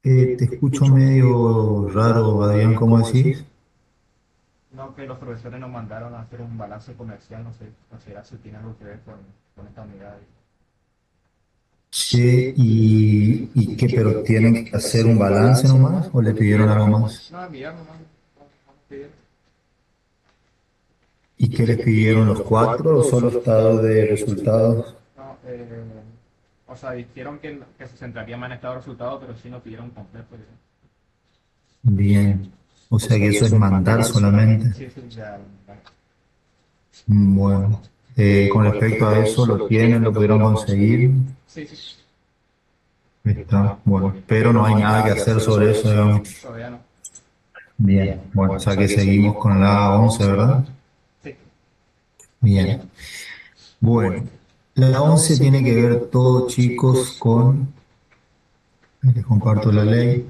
Te escucho medio raro, Adrián, ¿cómo decís? No, que los profesores nos mandaron a hacer un balance comercial, no sé, considera si tiene algo que ver con esta unidad. Che, ¿y qué? ¿Pero tienen que hacer un balance nomás o le pidieron algo más? No, enviaron, no nos pidieron. ¿Y qué les pidieron los cuatro o solo estado de resultados? No, o sea, dijeron que se centraría más en estado de resultado, pero sí nos pidieron completo. Bien, o sea que eso es mandar solamente. Sí, sí, ya. Bueno, con respecto a eso, ¿lo tienen? ¿Lo pudieron conseguir? Sí, sí, Está, bueno, pero no hay nada que hacer sobre eso, digamos. todavía no. Bien, bueno, o sea que seguimos con la 11, ¿verdad? Sí. Bien. Bueno, la 11 tiene que ver todo, chicos, con, les comparto la ley.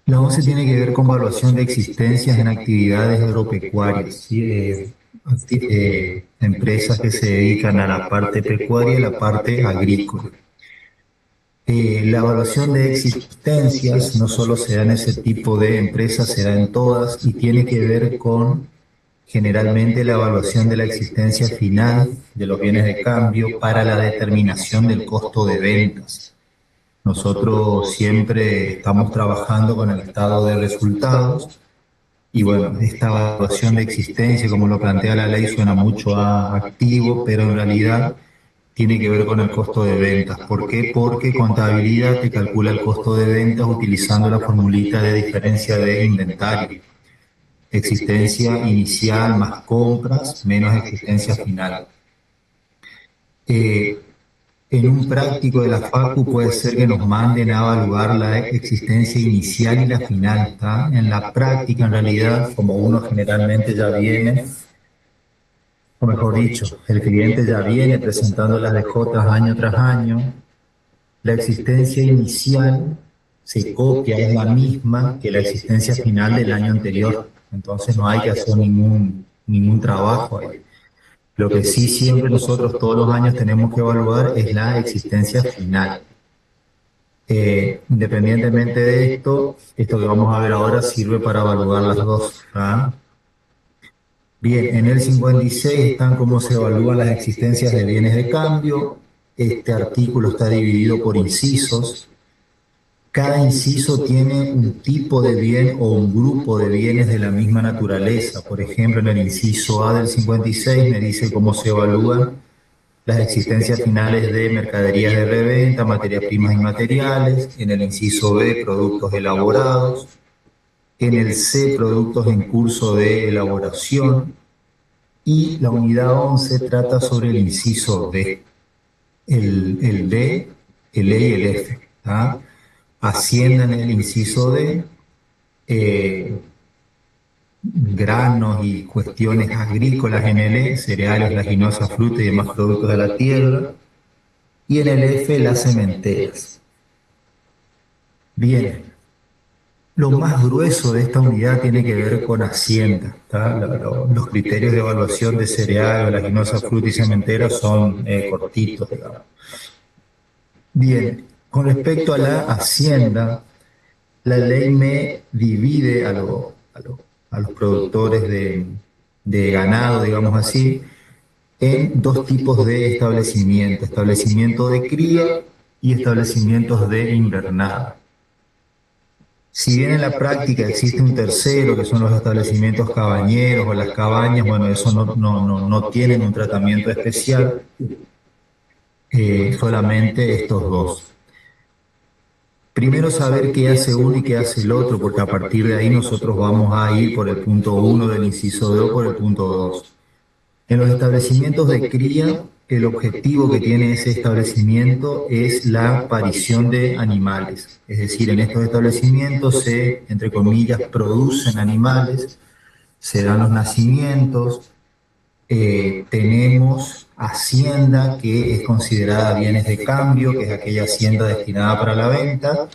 La 11 tiene que ver con evaluación de existencias en actividades agropecuarias, ¿sí? Empresas que se dedican a la parte pecuaria y la parte agrícola. La evaluación de existencias no solo se da en ese tipo de empresas, se da en todas y tiene que ver con generalmente la evaluación de la existencia final de los bienes de cambio para la determinación del costo de ventas. Nosotros siempre estamos trabajando con el estado de resultados y bueno, esta evaluación de existencia, como lo plantea la ley, suena mucho a activo, pero en realidad tiene que ver con el costo de ventas. ¿Por qué? Porque contabilidad te calcula el costo de ventas utilizando la formulita de diferencia de inventario. Existencia inicial más compras menos existencia final. Eh, en un práctico de la FACU puede ser que nos manden a evaluar la existencia inicial y la final. ¿Tá? En la práctica, en realidad, como uno generalmente ya viene, o mejor dicho, el cliente ya viene presentando las DJs año tras año, la existencia inicial se copia, es la misma que la existencia final del año anterior. Entonces no hay que hacer ningún trabajo ahí. Lo que sí siempre nosotros todos los años tenemos que evaluar es la existencia final. Independientemente de esto que vamos a ver ahora sirve para evaluar las dos. ¿Ah? Bien, en el 56 están cómo se evalúan las existencias de bienes de cambio. Este artículo está dividido por incisos. Cada inciso tiene un tipo de bien o un grupo de bienes de la misma naturaleza. Por ejemplo, en el inciso A del 56 me dice cómo se evalúan las existencias finales de mercaderías de reventa, materias primas y materiales. En el inciso B, productos elaborados. En el C, productos en curso de elaboración. Y la unidad 11 trata sobre el inciso D, el D, el E y el F. ¿Ah? Hacienda en el inciso D, eh, granos y cuestiones agrícolas en el E, cereales, leguminosas, frutas y demás productos de la tierra, y en el F las cementeras. Bien, lo más grueso de esta unidad tiene que ver con Hacienda. ¿Tá? Los criterios de evaluación de cereal, leguminosas, frutas y cementeras son cortitos, digamos. Bien, con respecto a la Hacienda, la ley me divide a los productores de ganado, digamos así, en dos tipos de establecimientos, establecimiento de cría y establecimientos de invernada. Si bien en la práctica existe un tercero, que son los establecimientos cabañeros o las cabañas, bueno, eso no tienen un tratamiento especial, solamente estos dos. Primero saber qué hace uno y qué hace el otro, porque a partir de ahí nosotros vamos a ir por el punto uno del inciso 2 por el punto 2. En los establecimientos de cría, el objetivo que tiene ese establecimiento es la aparición de animales. Es decir, en estos establecimientos se, entre comillas, producen animales, se dan los nacimientos, tenemos hacienda que es considerada bienes de cambio, que es aquella hacienda destinada para la venta,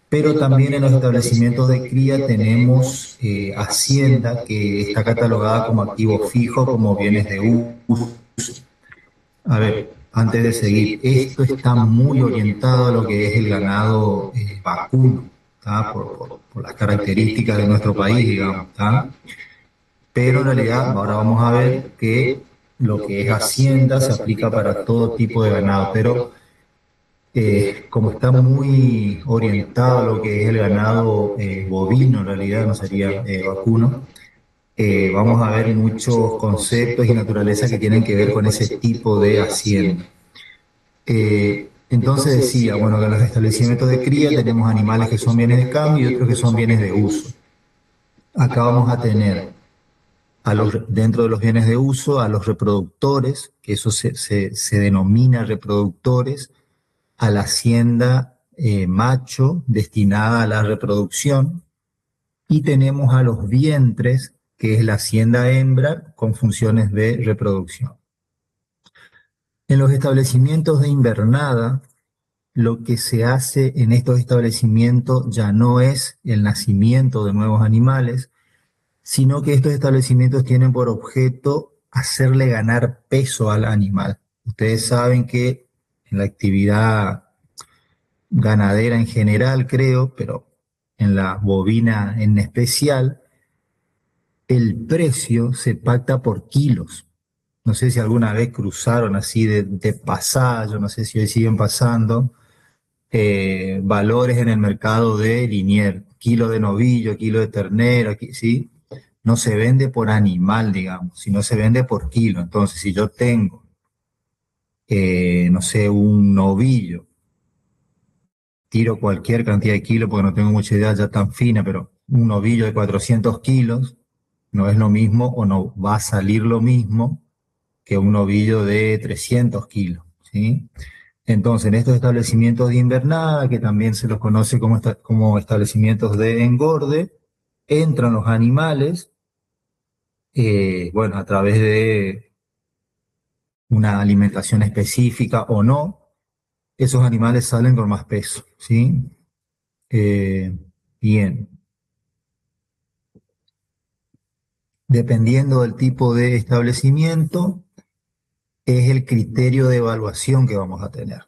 pero también en los establecimientos de cría tenemos hacienda que está catalogada como activo fijo, como bienes de uso. A ver, antes de seguir, esto está muy orientado a lo que es el ganado vacuno, ¿tá? Por las características de nuestro país, digamos, ¿tá? Pero en realidad ahora vamos a ver que lo que es hacienda se aplica para todo tipo de ganado, pero como está muy orientado a lo que es el ganado bovino, en realidad no sería vacuno, vamos a ver muchos conceptos y naturaleza que tienen que ver con ese tipo de hacienda. Entonces decía, bueno, que en los establecimientos de cría tenemos animales que son bienes de cambio y otros que son bienes de uso. Acá vamos a tener dentro de los bienes de uso a los reproductores, que eso se denomina reproductores, a la hacienda macho destinada a la reproducción, y tenemos a los vientres, que es la hacienda hembra con funciones de reproducción. En los establecimientos de invernada, lo que se hace en estos establecimientos ya no es el nacimiento de nuevos animales, sino que estos establecimientos tienen por objeto hacerle ganar peso al animal. Ustedes saben que en la actividad ganadera en general, creo, pero en la bovina en especial, el precio se pacta por kilos. No sé si alguna vez cruzaron así de pasada, yo no sé si hoy siguen pasando, valores en el mercado de Liniers, kilo de novillo, kilo de ternero, ¿sí? No se vende por animal, digamos, sino se vende por kilo. Entonces, si yo tengo, no sé, un novillo, tiro cualquier cantidad de kilos porque no tengo mucha idea ya tan fina, pero un novillo de 400 kilos no es lo mismo o no va a salir lo mismo que un novillo de 300 kilos, ¿sí? Entonces, en estos establecimientos de invernada, que también se los conoce como establecimientos de engorde, entran los animales, bueno, a través de una alimentación específica o no, esos animales salen con más peso, ¿sí? Eh, Bien, dependiendo del tipo de establecimiento, es el criterio de evaluación que vamos a tener.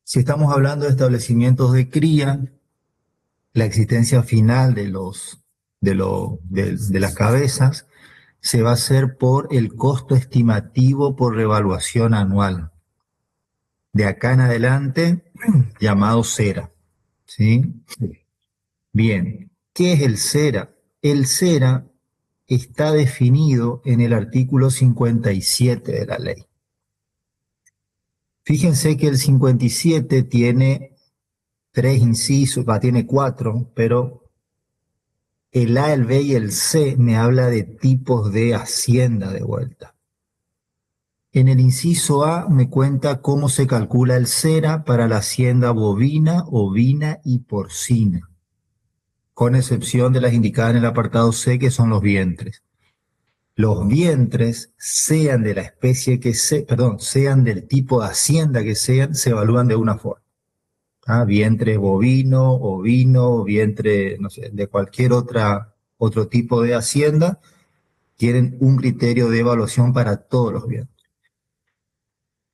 Si estamos hablando de establecimientos de cría, la existencia final de las cabezas se va a hacer por el costo estimativo por revaluación anual. De acá en adelante, llamado CERA, ¿sí? Bien, ¿qué es el CERA? El CERA está definido en el artículo 57 de la ley. Fíjense que el 57 tiene tres incisos, tiene cuatro, pero el A, el B y el C me habla de tipos de hacienda de vuelta. En el inciso A me cuenta cómo se calcula el CERA para la hacienda bovina, ovina y porcina, con excepción de las indicadas en el apartado C, que son los vientres. Los vientres, sean de la especie que sean del tipo de hacienda que sean, se evalúan de una forma. Vientre bovino, ovino, vientre, no sé, de cualquier otro tipo de hacienda, tienen un criterio de evaluación para todos los vientres.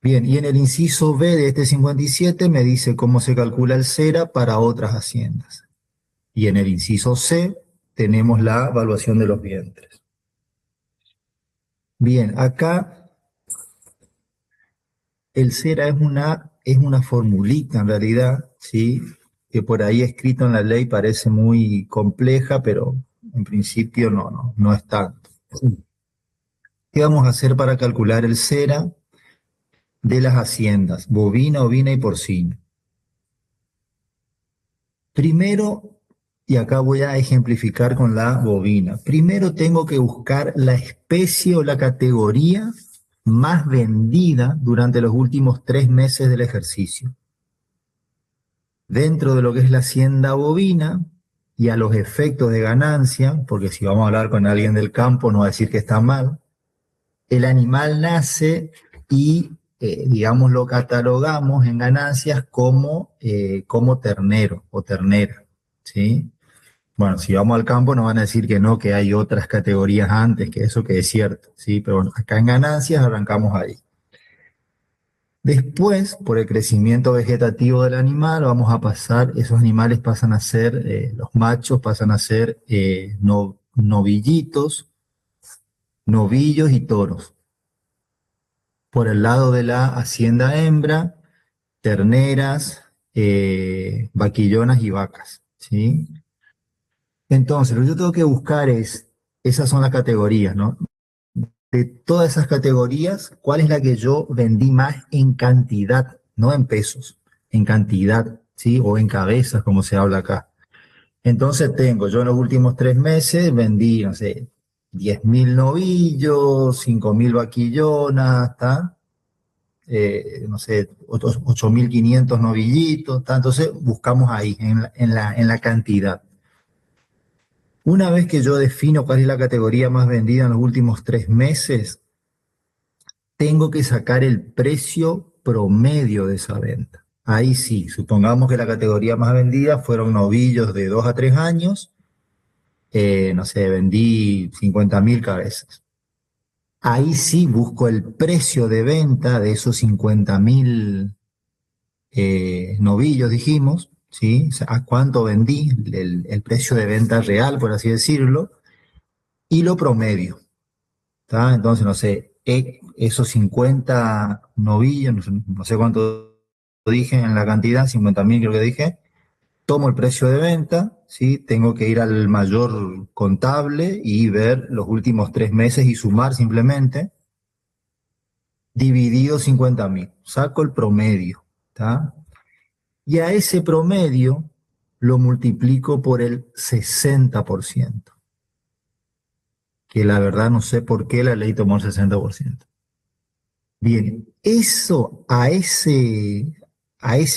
Bien, y en el inciso B de este 57 me dice cómo se calcula el CERA para otras haciendas. Y en el inciso C tenemos la evaluación de los vientres. Bien, acá el CERA es una formulita en realidad, ¿sí? Que por ahí escrito en la ley parece muy compleja, pero en principio no es tanto. ¿Qué vamos a hacer para calcular el CERA de las haciendas bovina, ovina y porcina? Primero, y acá voy a ejemplificar con la bovina, primero tengo que buscar la especie o la categoría más vendida durante los últimos 3 meses del ejercicio. Dentro de lo que es la hacienda bovina y a los efectos de ganancia, porque si vamos a hablar con alguien del campo no va a decir que está mal, el animal nace y, digamos, lo catalogamos en ganancias como ternero o ternera, ¿sí? Bueno, si vamos al campo nos van a decir que no, que hay otras categorías antes, que eso que es cierto, ¿sí? Pero bueno, acá en ganancias arrancamos ahí. Después, por el crecimiento vegetativo del animal, vamos a pasar, esos animales pasan a ser, los machos pasan a ser novillitos, novillos y toros. Por el lado de la hacienda hembra, terneras, vaquillonas y vacas, ¿sí? Entonces, lo que yo tengo que buscar es, esas son las categorías, ¿no? De todas esas categorías, ¿cuál es la que yo vendí más en cantidad, no en pesos, en cantidad, ¿sí? O en cabezas, como se habla acá. Entonces tengo, yo en los últimos 3 meses vendí, no sé, 10.000 novillos, 5.000 vaquillonas, ¿está? No sé, 8.500 novillitos, ¿tá? Entonces buscamos ahí, en la cantidad. Una vez que yo defino cuál es la categoría más vendida en los últimos 3 meses, tengo que sacar el precio promedio de esa venta. Ahí sí, supongamos que la categoría más vendida fueron novillos de 2 a 3 años, no sé, vendí 50.000 cabezas. Ahí sí busco el precio de venta de esos 50.000 novillos, dijimos, ¿sí? O sea, a cuánto vendí, el precio de venta real, por así decirlo, y lo promedio. ¿Tá? Entonces, no sé, esos 50 novillos, no sé cuánto dije en la cantidad, 50.000 creo que dije, tomo el precio de venta, ¿sí? Tengo que ir al mayor contable y ver los últimos 3 meses y sumar simplemente, dividido 50.000, saco el promedio, ¿tá? Y a ese promedio lo multiplico por el 60%, que la verdad no sé por qué la ley tomó el 60%. Bien, eso a ese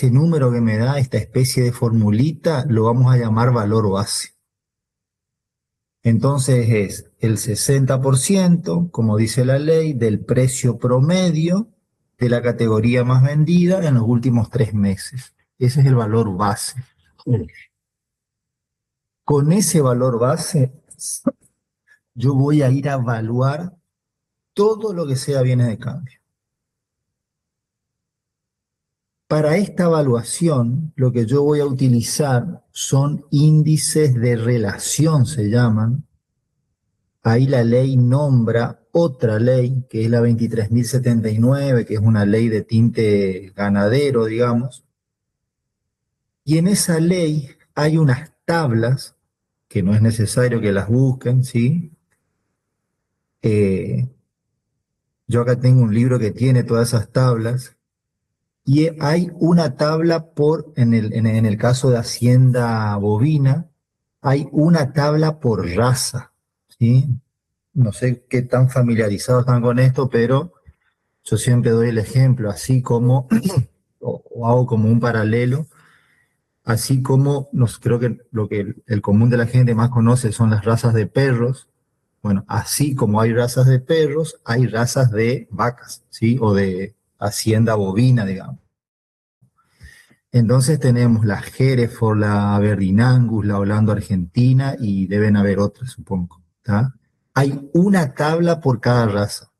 número que me da esta especie de formulita lo vamos a llamar valor base. Entonces es el 60%, como dice la ley, del precio promedio de la categoría más vendida en los últimos 3 meses. Ese es el valor base. Con ese valor base, yo voy a ir a evaluar todo lo que sea bienes de cambio. Para esta evaluación, lo que yo voy a utilizar son índices de relación, se llaman. Ahí la ley nombra otra ley, que es la 23.079, que es una ley de tinte ganadero, digamos. Y en esa ley hay unas tablas, que no es necesario que las busquen, ¿sí? Eh, yo acá tengo un libro que tiene todas esas tablas. Y hay una tabla en el caso de Hacienda Bovina, hay una tabla por raza, ¿sí? No sé qué tan familiarizados están con esto, pero yo siempre doy el ejemplo, así como, o hago como un paralelo, así como creo que lo que el común de la gente más conoce son las razas de perros. Bueno, así como hay razas de perros, hay razas de vacas, ¿sí? O de hacienda bovina, digamos. Entonces tenemos la Hereford, la Aberdeen Angus, la Holando Argentina y deben haber otras, supongo. ¿Tá? Hay una tabla por cada raza.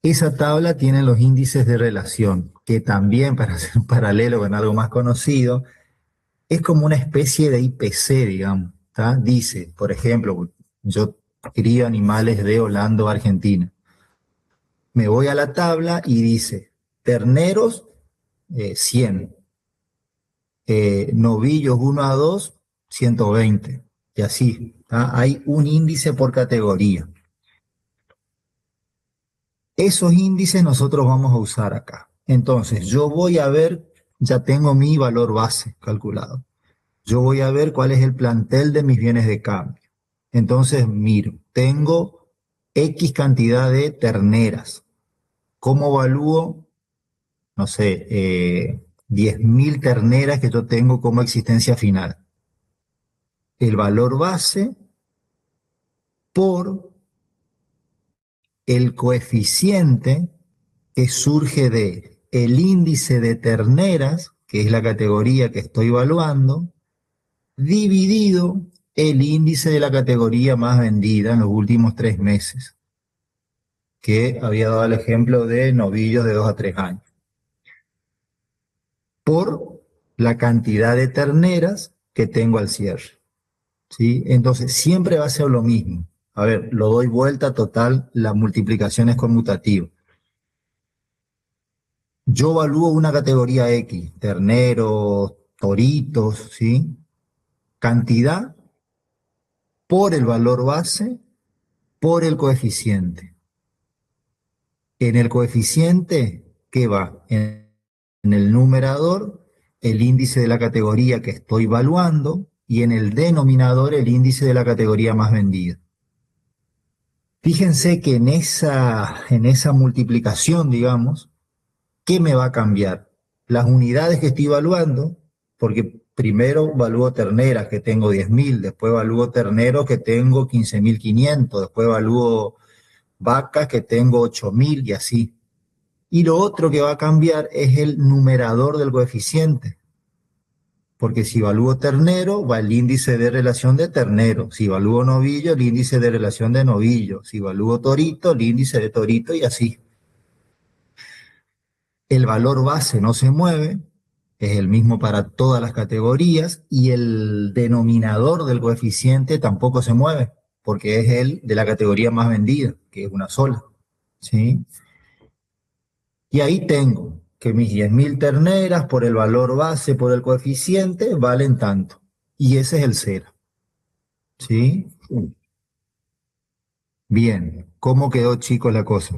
Esa tabla tiene los índices de relación, que también, para hacer un paralelo con algo más conocido, es como una especie de IPC, digamos. ¿Tá? Dice, por ejemplo, yo crío animales de Holanda, Argentina. Me voy a la tabla y dice, terneros, 100. Novillos 1 a 2, 120. Y así, ¿tá? Hay un índice por categoría. Esos índices nosotros vamos a usar acá. Entonces, yo voy a ver, ya tengo mi valor base calculado. Yo voy a ver cuál es el plantel de mis bienes de cambio. Entonces, miro, tengo X cantidad de terneras. ¿Cómo evalúo? No sé, 10.000 terneras que yo tengo como existencia final. El valor base por el coeficiente que surge de el índice de terneras, que es la categoría que estoy evaluando, dividido el índice de la categoría más vendida en los últimos 3 meses, que había dado el ejemplo de novillos de 2 a 3 años, por la cantidad de terneras que tengo al cierre. ¿Sí? Entonces, siempre va a ser lo mismo. A ver, lo doy vuelta total, la multiplicación es conmutativa. Yo evalúo una categoría X, terneros, toritos, ¿sí? Cantidad por el valor base, por el coeficiente. En el coeficiente, ¿qué va? En el numerador, el índice de la categoría que estoy evaluando, y en el denominador, el índice de la categoría más vendida. Fíjense que en esa multiplicación, digamos, ¿qué me va a cambiar? Las unidades que estoy evaluando, porque primero evalúo terneras que tengo 10.000, después evalúo terneros que tengo 15.500, después evalúo vacas que tengo 8.000 y así. Y lo otro que va a cambiar es el numerador del coeficiente, porque si evalúo ternero, va el índice de relación de ternero. Si evalúo novillo, el índice de relación de novillo. Si evalúo torito, el índice de torito y así. El valor base no se mueve, es el mismo para todas las categorías, y el denominador del coeficiente tampoco se mueve, porque es el de la categoría más vendida, que es una sola. ¿Sí? Y ahí tengo que mis 10.000 terneras por el valor base, por el coeficiente, valen tanto. Y ese es el cero. ¿Sí? Bien. ¿Cómo quedó, chicos, la cosa?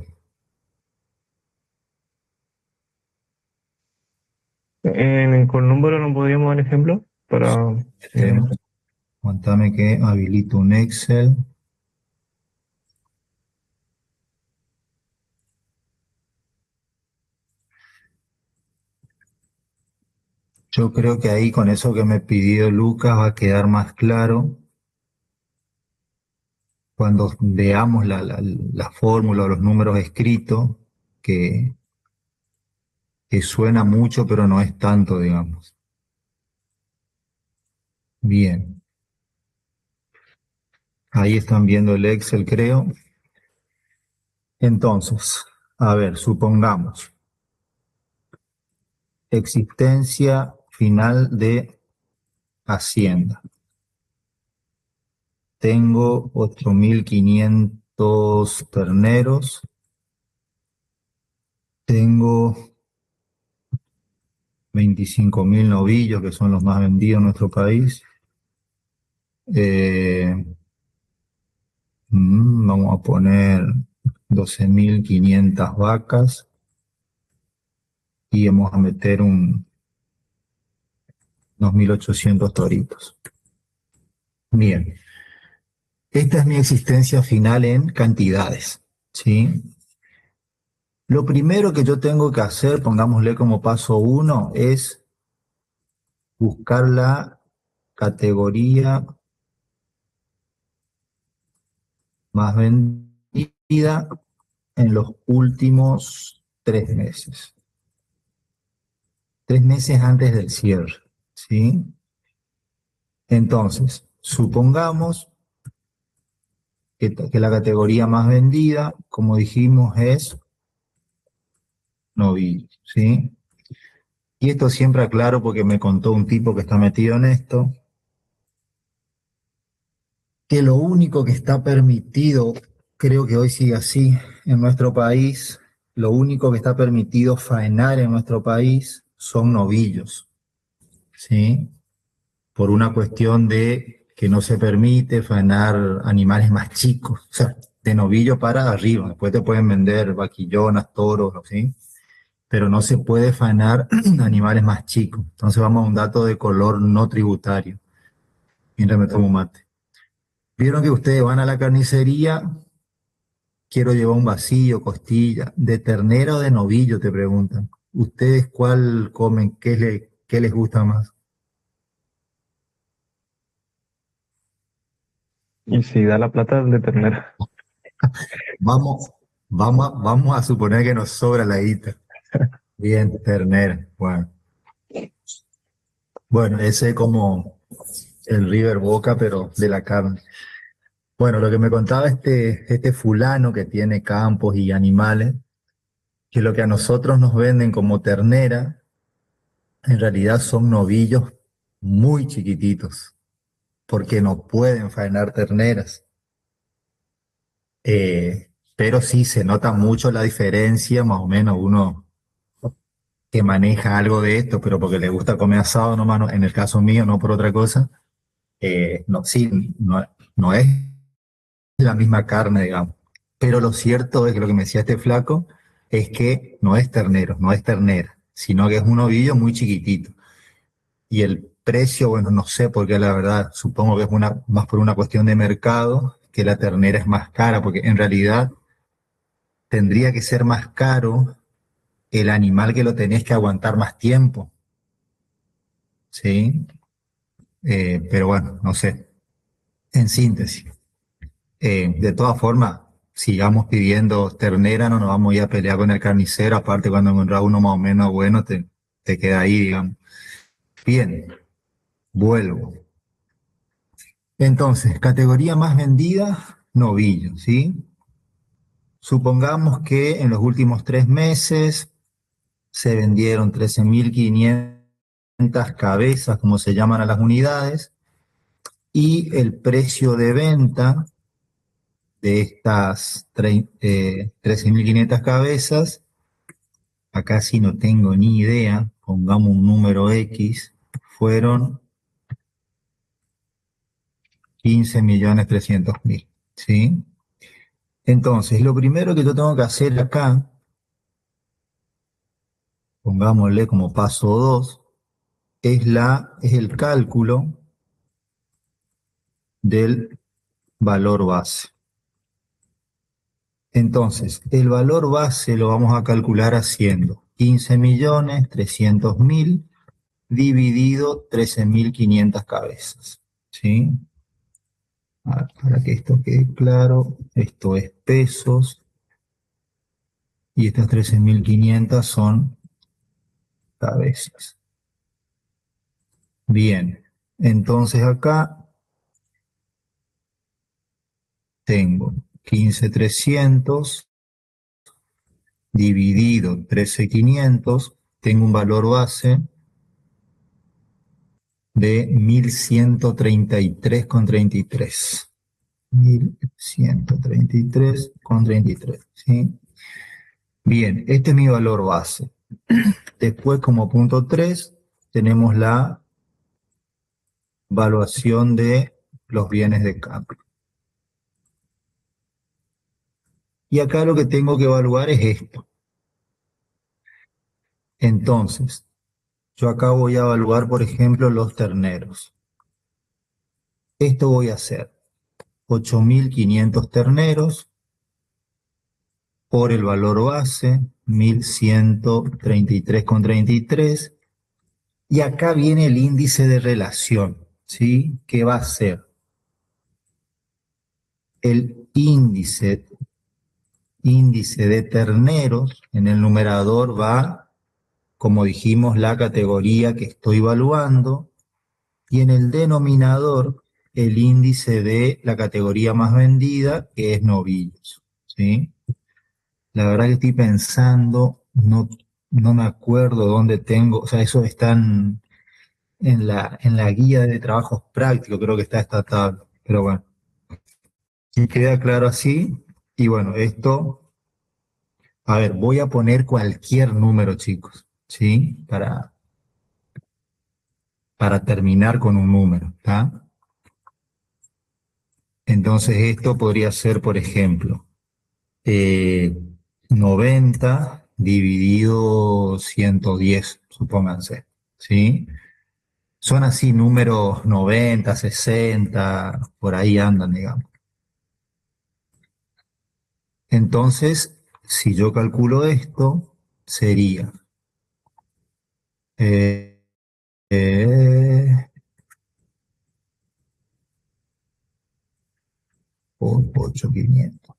Con número no podríamos dar ejemplo para... Aguantame que habilito un Excel. Yo creo que ahí con eso que me pidió Lucas va a quedar más claro cuando veamos la fórmula o los números escritos, que, que suena mucho pero no es tanto, digamos. Bien. Ahí están viendo el Excel, creo. Entonces, a ver, supongamos existencia final de Hacienda. Tengo 8.500 terneros. Tengo 25.000 novillos, que son los más vendidos en nuestro país. Eh, Vamos a poner 12.500 vacas y vamos a meter unos 1.800 toritos. Bien, esta es mi existencia final en cantidades, ¿sí? Lo primero que yo tengo que hacer, pongámosle como paso 1, es buscar la categoría más vendida en los últimos 3 meses. 3 meses antes del cierre, ¿sí? Entonces, supongamos que la categoría más vendida, como dijimos, es novillo, ¿sí? Y esto siempre aclaro porque me contó un tipo que está metido en esto, que lo único que está permitido, creo que hoy sigue así, en nuestro país, lo único que está permitido faenar en nuestro país son novillos, ¿sí? Por una cuestión de que no se permite faenar animales más chicos, o sea, de novillo para arriba. Después te pueden vender vaquillonas, toros, ¿sí? Pero no se puede faenar animales más chicos. Entonces vamos a un dato de color no tributario, mientras me tomo mate. Vieron que ustedes van a la carnicería, quiero llevar un vacío, costilla, de ternera o de novillo, te preguntan. ¿Ustedes cuál comen? ¿Qué les gusta más? Y si da la plata el de ternera. Vamos, vamos a suponer que nos sobra la guita. Bien, ternera. Bueno, ese como el River Boca, pero de la carne. Bueno, lo que me contaba este fulano que tiene campos y animales, que lo que a nosotros nos venden como ternera, en realidad son novillos muy chiquititos, porque no pueden faenar terneras. Pero sí se nota mucho la diferencia, más o menos uno que maneja algo de esto, pero porque le gusta comer asado, no, mano, en el caso mío, no por otra cosa, no, sí, no es la misma carne, digamos. Pero lo cierto es que lo que me decía este flaco es que no es ternero, no es ternera, sino que es un ovillo muy chiquitito. Y el precio, bueno, no sé, porque la verdad supongo que es más por una cuestión de mercado, que la ternera es más cara, porque en realidad tendría que ser más caro el animal que lo tenés que aguantar más tiempo, ¿sí? Pero bueno, no sé, en síntesis. De todas formas, sigamos pidiendo ternera, no nos vamos a ir a pelear con el carnicero, aparte cuando encontrás uno más o menos bueno, te queda ahí, digamos. Bien, vuelvo. Entonces, categoría más vendida, novillo, ¿sí? Supongamos que en los últimos 3 meses se vendieron 13.500 cabezas, como se llaman a las unidades, y el precio de venta de estas 13.500 cabezas, acá sí no tengo ni idea, pongamos un número X, fueron 15.300.000, ¿sí? Entonces, lo primero que yo tengo que hacer acá, pongámosle como paso 2, es el cálculo del valor base. Entonces, el valor base lo vamos a calcular haciendo 15.300.000 dividido 13.500 cabezas, ¿sí? Para que esto quede claro, esto es pesos y estas 13.500 son cabezas. Bien, entonces acá tengo 15.300 dividido 13.500, tengo un valor base de 1.133,33. 1.133,33, ¿sí? Bien, este es mi valor base. Después, como punto 3, tenemos la evaluación de los bienes de cambio. Y acá lo que tengo que evaluar es esto. Entonces, yo acá voy a evaluar, por ejemplo, los terneros. Esto voy a hacer 8.500 terneros por el valor base, 1.133,33. Y acá viene el índice de relación, ¿sí? Que va a ser el índice de terneros. En el numerador va, como dijimos, la categoría que estoy evaluando, y en el denominador el índice de la categoría más vendida, que es novillos, ¿sí? La verdad que estoy pensando, no me acuerdo dónde tengo, o sea, eso está en la guía de trabajos prácticos, creo que está esta tabla, pero bueno, y queda claro así, y bueno, esto, a ver, voy a poner cualquier número, chicos, ¿sí? Para terminar con un número, ¿está? Entonces esto podría ser, por ejemplo, eh, 90 dividido 110, supónganse, ¿sí? Son así números 90, 60, por ahí andan, digamos. Entonces, si yo calculo esto, sería eh, eh, por 8.500.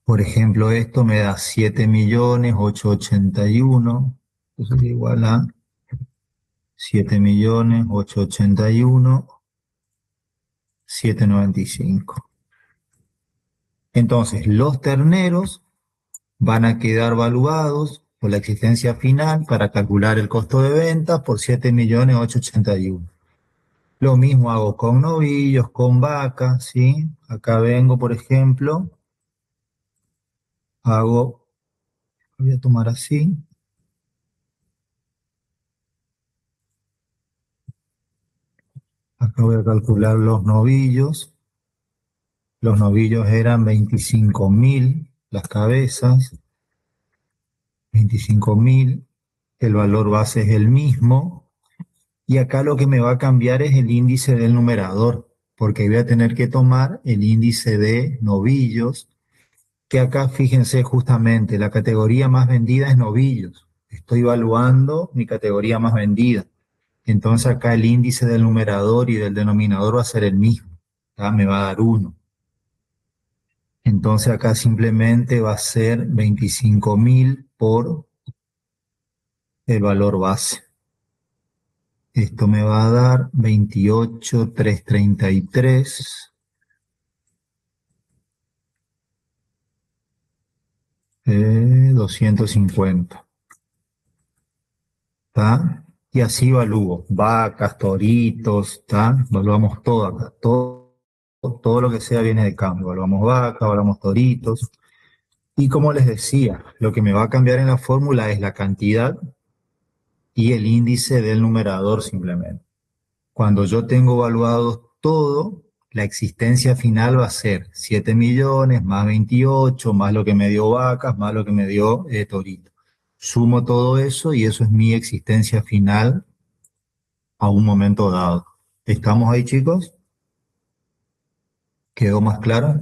Por ejemplo, esto me da 7.881.000, eso es igual a 7.881.795. Entonces, los terneros van a quedar valuados por la existencia final para calcular el costo de venta por 7.881.000. Lo mismo hago con novillos, con vacas, ¿sí? Acá vengo, por ejemplo, hago, voy a tomar así, acá voy a calcular los novillos. Los novillos eran 25.000 las cabezas, 25.000, el valor base es el mismo, y acá lo que me va a cambiar es el índice del numerador, porque voy a tener que tomar el índice de novillos, que acá fíjense justamente, la categoría más vendida es novillos. Estoy evaluando mi categoría más vendida. Entonces acá el índice del numerador y del denominador va a ser el mismo. ¿Tá? Me va a dar 1. Entonces acá simplemente va a ser 25.000 por el valor base. Esto me va a dar 28.333, 250. ¿Tá? Y así evalúo vacas, toritos, ¿tá? Evaluamos todo acá, todo lo que sea viene de cambio. Evaluamos vacas, evaluamos toritos. Y como les decía, lo que me va a cambiar en la fórmula es la cantidad y el índice del numerador simplemente. Cuando yo tengo evaluado todo, la existencia final va a ser 7 millones más 28, más lo que me dio vacas, más lo que me dio torito. Sumo todo eso y eso es mi existencia final a un momento dado. ¿Estamos ahí, chicos? ¿Quedó más claro?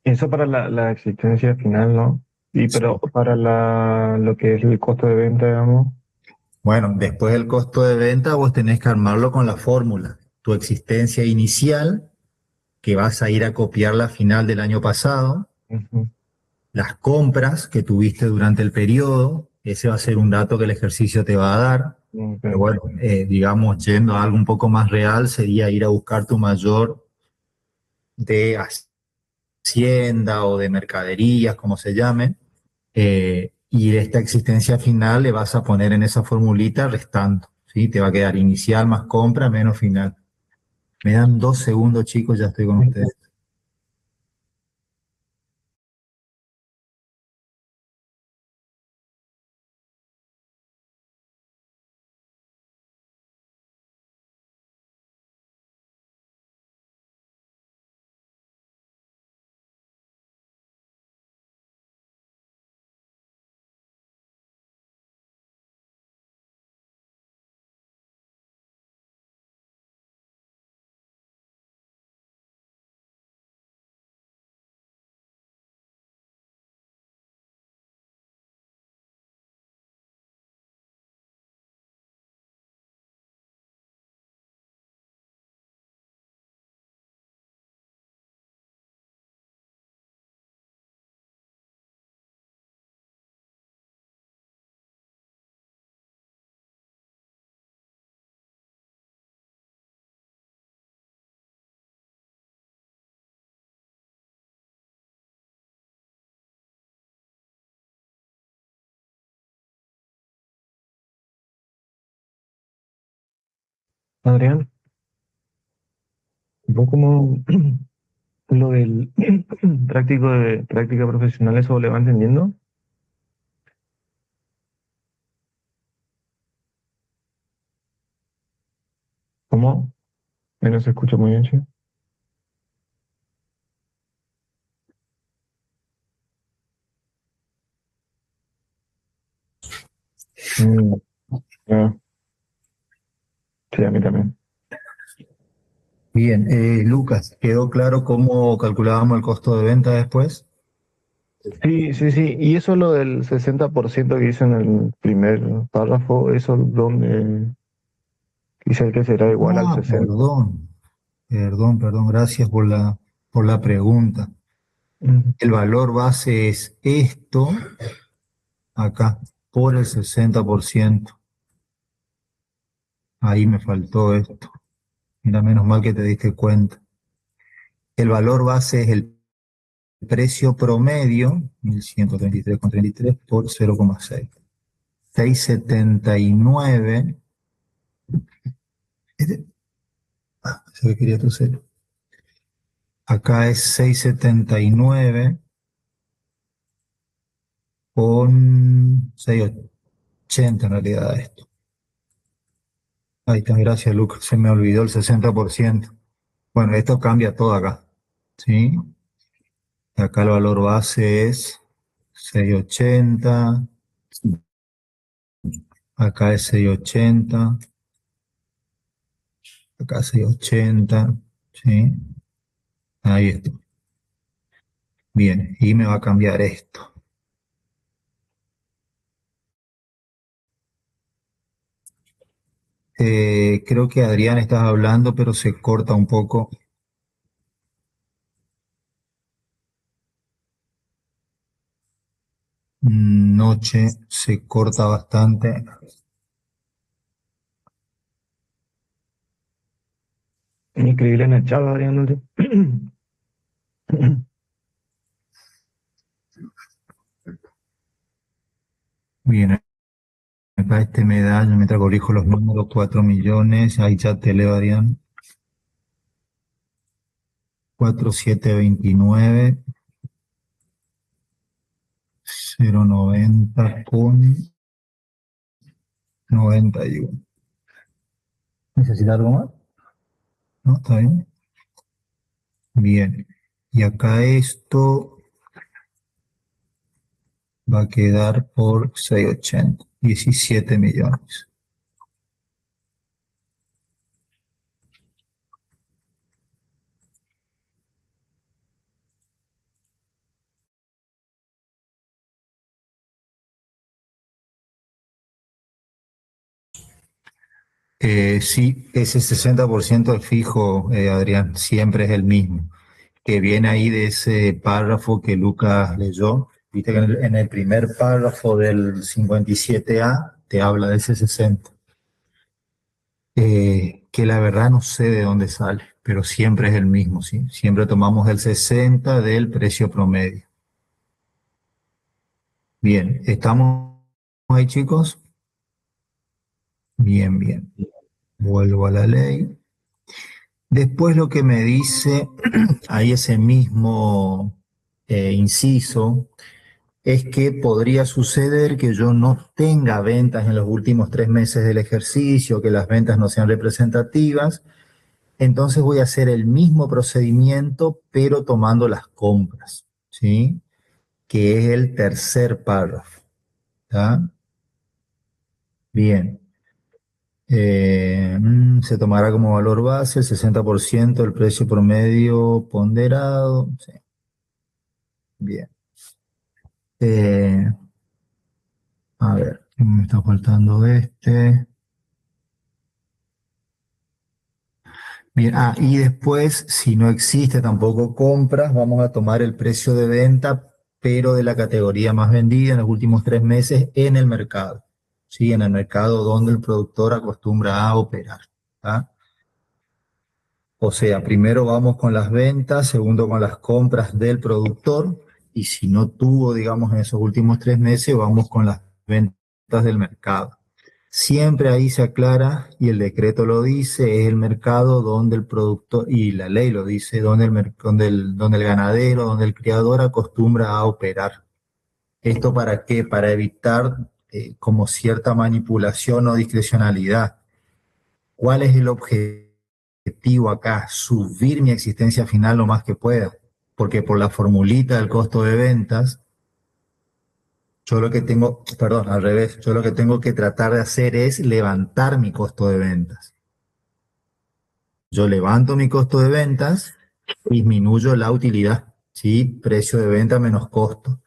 Eso para la existencia final, ¿no? Y pero para lo que es el costo de venta, digamos. Bueno, después del costo de venta, vos tenés que armarlo con la fórmula. Tu existencia inicial, que vas a ir a copiar la final del año pasado, Ujú. las compras que tuviste durante el periodo, ese va a ser un dato que el ejercicio te va a dar. Ok. Pero bueno, digamos, yendo a algo un poco más real, sería ir a buscar tu mayor de hacienda o de mercaderías, como se llame, y de esta existencia final le vas a poner en esa formulita restando, ¿sí? Te va a quedar inicial más compra menos final. Me dan 2 segundos, chicos, ya estoy con ustedes. Adrián, ¿vos cómo lo del práctica profesional, eso le va entendiendo? ¿Cómo? No se escucha muy bien, sí. Mm, ah, sí, a mí también. Bien, Lucas, ¿quedó claro cómo calculábamos el costo de venta después? Sí, sí, sí. Y eso lo del 60% que dice en el primer párrafo, eso donde dice que será igual al Ah, 60. perdón, gracias por la pregunta. Ujú. El valor base es esto, acá. por el 60%. Ahí me faltó esto. Mira, menos mal que te diste cuenta. El valor base es el precio promedio, 1133,33 por 0,6. 679. Eso que quería tu cero. Acá es 679 con 680 en realidad esto. Ahí está, gracias Lucas, se me olvidó el 60%. Bueno, esto cambia todo acá, ¿sí? Acá el valor base es 680, acá es 680, acá 680, ¿sí? Ahí está. Bien, y me va a cambiar esto. Creo que Adrián estás hablando, pero se corta un poco. Noche se corta bastante. Increíble en el chat, Adrián. Bien, acá este me da, yo mientras corrijo los números, 4 millones, ahí ya te leo, Adrián. 4729, 090 con 91. ¿Necesita algo más? ¿No? ¿Está bien? Bien. Y acá esto va a quedar por 680, 17 millones. Sí, ese 60% es fijo, Adrián, siempre es el mismo, que viene ahí de ese párrafo que Lucas leyó. Viste que en el primer párrafo del 57A te habla de ese 60, que la verdad no sé de dónde sale, pero siempre es el mismo, ¿sí? Siempre tomamos el 60 del precio promedio. Bien, ¿estamos ahí, chicos? Bien, bien. Vuelvo a la ley. Después lo que me dice ahí ese mismo inciso es que podría suceder que yo no tenga ventas en los últimos 3 meses del ejercicio, que las ventas no sean representativas. Entonces voy a hacer el mismo procedimiento, pero tomando las compras, ¿sí? Que es el tercer párrafo. ¿Está? Bien. Se tomará como valor base el 60% del precio promedio ponderado. Sí, bien. Eh, a ver, me está faltando este. Bien, y después, si no existe tampoco compras, vamos a tomar el precio de venta, pero de la categoría más vendida en los últimos 3 meses en el mercado. Sí, en el mercado donde el productor acostumbra a operar. ¿Tá? O sea, primero vamos con las ventas, segundo con las compras del productor, y si no tuvo, digamos, en esos últimos 3 meses, vamos con las ventas del mercado. Siempre ahí se aclara, y el decreto lo dice, es el mercado donde el productor, y la ley lo dice, donde el ganadero, donde el criador acostumbra a operar. ¿Esto para qué? Para evitar como cierta manipulación o discrecionalidad. ¿Cuál es el objetivo acá? Subir mi existencia final lo más que pueda, porque por la formulita del costo de ventas, yo lo que tengo, perdón, al revés, yo lo que tengo que tratar de hacer es levantar mi costo de ventas. Yo levanto mi costo de ventas, disminuyo la utilidad, ¿sí? Precio de venta menos costo.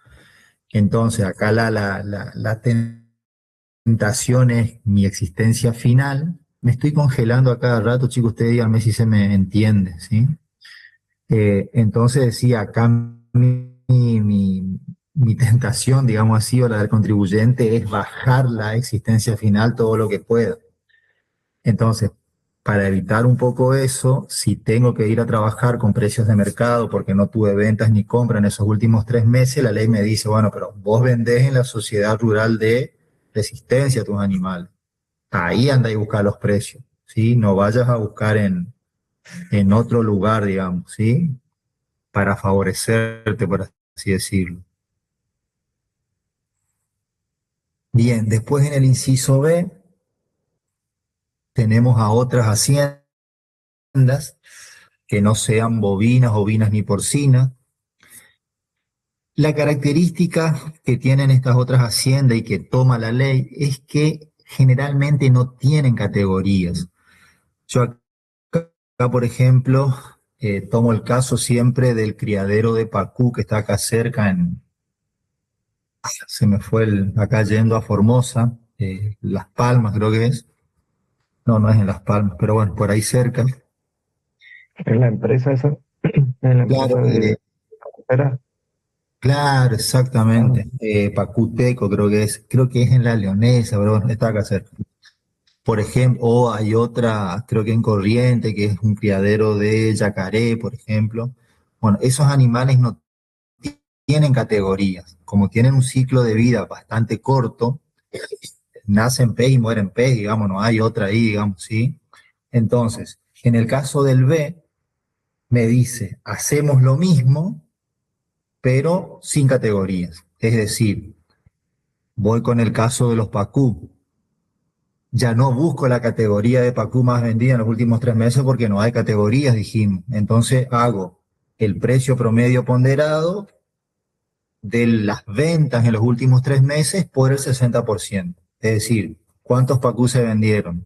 Entonces, acá la tentación es mi existencia final. Me estoy congelando a cada rato, chicos, ustedes díganme si se me entiende, ¿sí? Entonces decía, acá mi tentación, digamos así, o la del contribuyente, es bajar la existencia final todo lo que pueda. Entonces, para evitar un poco eso, si tengo que ir a trabajar con precios de mercado porque no tuve ventas ni compra en esos últimos 3 meses, la ley me dice, bueno, pero vos vendés en la sociedad rural de resistencia a tus animales. Ahí anda y busca los precios, ¿sí? No vayas a buscar en otro lugar, digamos, ¿sí? Para favorecerte, por así decirlo. Bien, después en el inciso B tenemos a otras haciendas que no sean bovinas, ovinas ni porcinas. La característica que tienen estas otras haciendas y que toma la ley es que generalmente no tienen categorías. Yo acá, por ejemplo, tomo el caso siempre del criadero de Pacú que está acá cerca se me fue acá yendo a Formosa, Las Palmas creo que es. No, no es en Las Palmas, pero bueno, por ahí cerca. En la empresa esa, en la Claro, empresa de carretera. claro, Ah, exactamente. Pacuteco creo que es en La Leonesa, pero bueno, está acá cerca. Por ejemplo, o hay otra, creo que en Corriente, que es un criadero de yacaré, por ejemplo. Bueno, esos animales no tienen categorías. Como tienen un ciclo de vida bastante corto, nacen pez y mueren pez, digamos, no hay otra ahí, digamos, ¿sí? Entonces, en el caso del B, me dice, hacemos lo mismo, pero sin categorías. Es decir, voy con el caso de los pacú. Ya no busco la categoría de pacú más vendida en los últimos 3 meses porque no hay categorías, dijimos. Entonces hago el precio promedio ponderado de las ventas en los últimos 3 meses por el 60%. Es decir, ¿cuántos pacú se vendieron?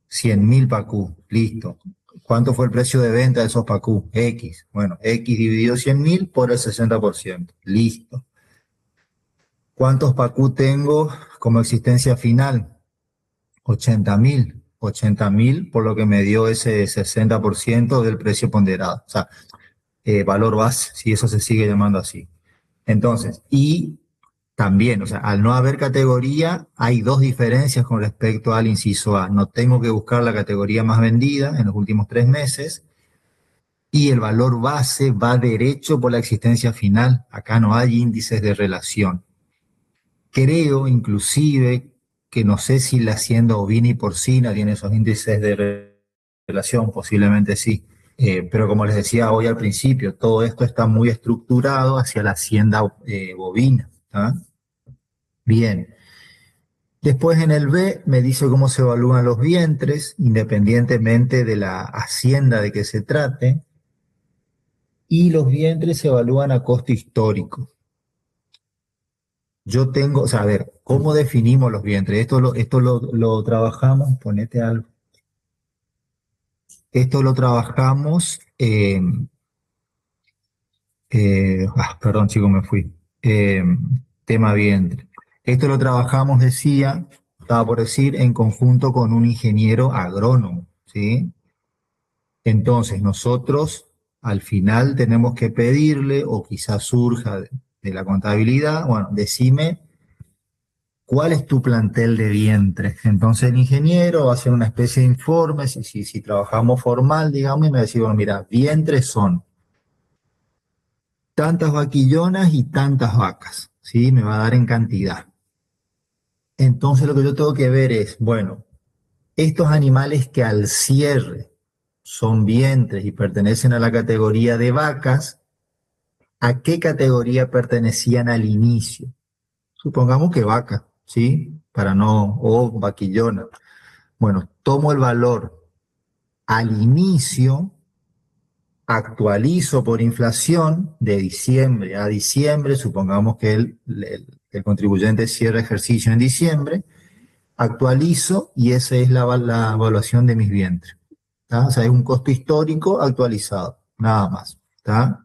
100.000 pacú, listo. ¿Cuánto fue el precio de venta de esos pacú? X. Bueno, X dividido 100.000 por el 60%, listo. ¿Cuántos pacú tengo como existencia final? 80.000. 80.000 por lo que me dio ese 60% del precio ponderado. O sea, valor base, si eso se sigue llamando así. Entonces, y también, o sea, al no haber categoría, hay dos diferencias con respecto al inciso A. No tengo que buscar la categoría más vendida en los últimos 3 meses y el valor base va derecho por la existencia final. Acá no hay índices de relación. Creo, inclusive, que no sé si la hacienda ovina y porcina tiene esos índices de relación, posiblemente sí. Pero como les decía hoy al principio, todo esto está muy estructurado hacia la hacienda bovina. ¿Ah? Bien. Después en el B me dice cómo se evalúan los vientres, independientemente de la hacienda de que se trate, y los vientres se evalúan a costo histórico. Yo tengo, o sea, a ver, ¿cómo definimos los vientres? Esto lo trabajamos, ponete algo. Esto lo trabajamos, perdón chicos, me fui. Eh, tema vientre. Esto lo trabajamos, decía, estaba por decir, en conjunto con un ingeniero agrónomo, ¿sí? Entonces, nosotros al final tenemos que pedirle, o quizás surja de la contabilidad, bueno, decime cuál es tu plantel de vientre. Entonces, el ingeniero va a hacer una especie de informe, si trabajamos formal, digamos, y me dice, bueno, mira, vientres son tantas vaquillonas y tantas vacas, ¿sí? Me va a dar en cantidad. Entonces, lo que yo tengo que ver es, bueno, estos animales que al cierre son vientres y pertenecen a la categoría de vacas, ¿a qué categoría pertenecían al inicio? Supongamos que vaca, ¿sí? Para no, o vaquillona. Bueno, tomo el valor al inicio, actualizo por inflación de diciembre a diciembre, supongamos que el contribuyente cierra ejercicio en diciembre, actualizo y esa es la evaluación de mis vientres. ¿Tá? O sea, es un costo histórico actualizado, nada más. ¿Tá?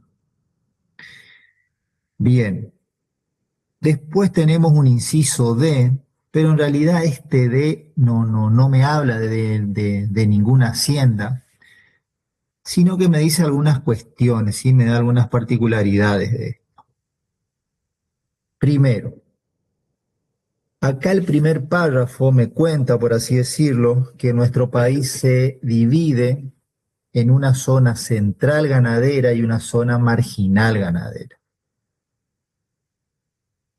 Bien, después tenemos un inciso D, pero en realidad este D no me habla de ninguna hacienda, sino que me dice algunas cuestiones, ¿sí? Me da algunas particularidades de. Primero, acá el primer párrafo me cuenta, por así decirlo, que nuestro país se divide en una zona central ganadera y una zona marginal ganadera.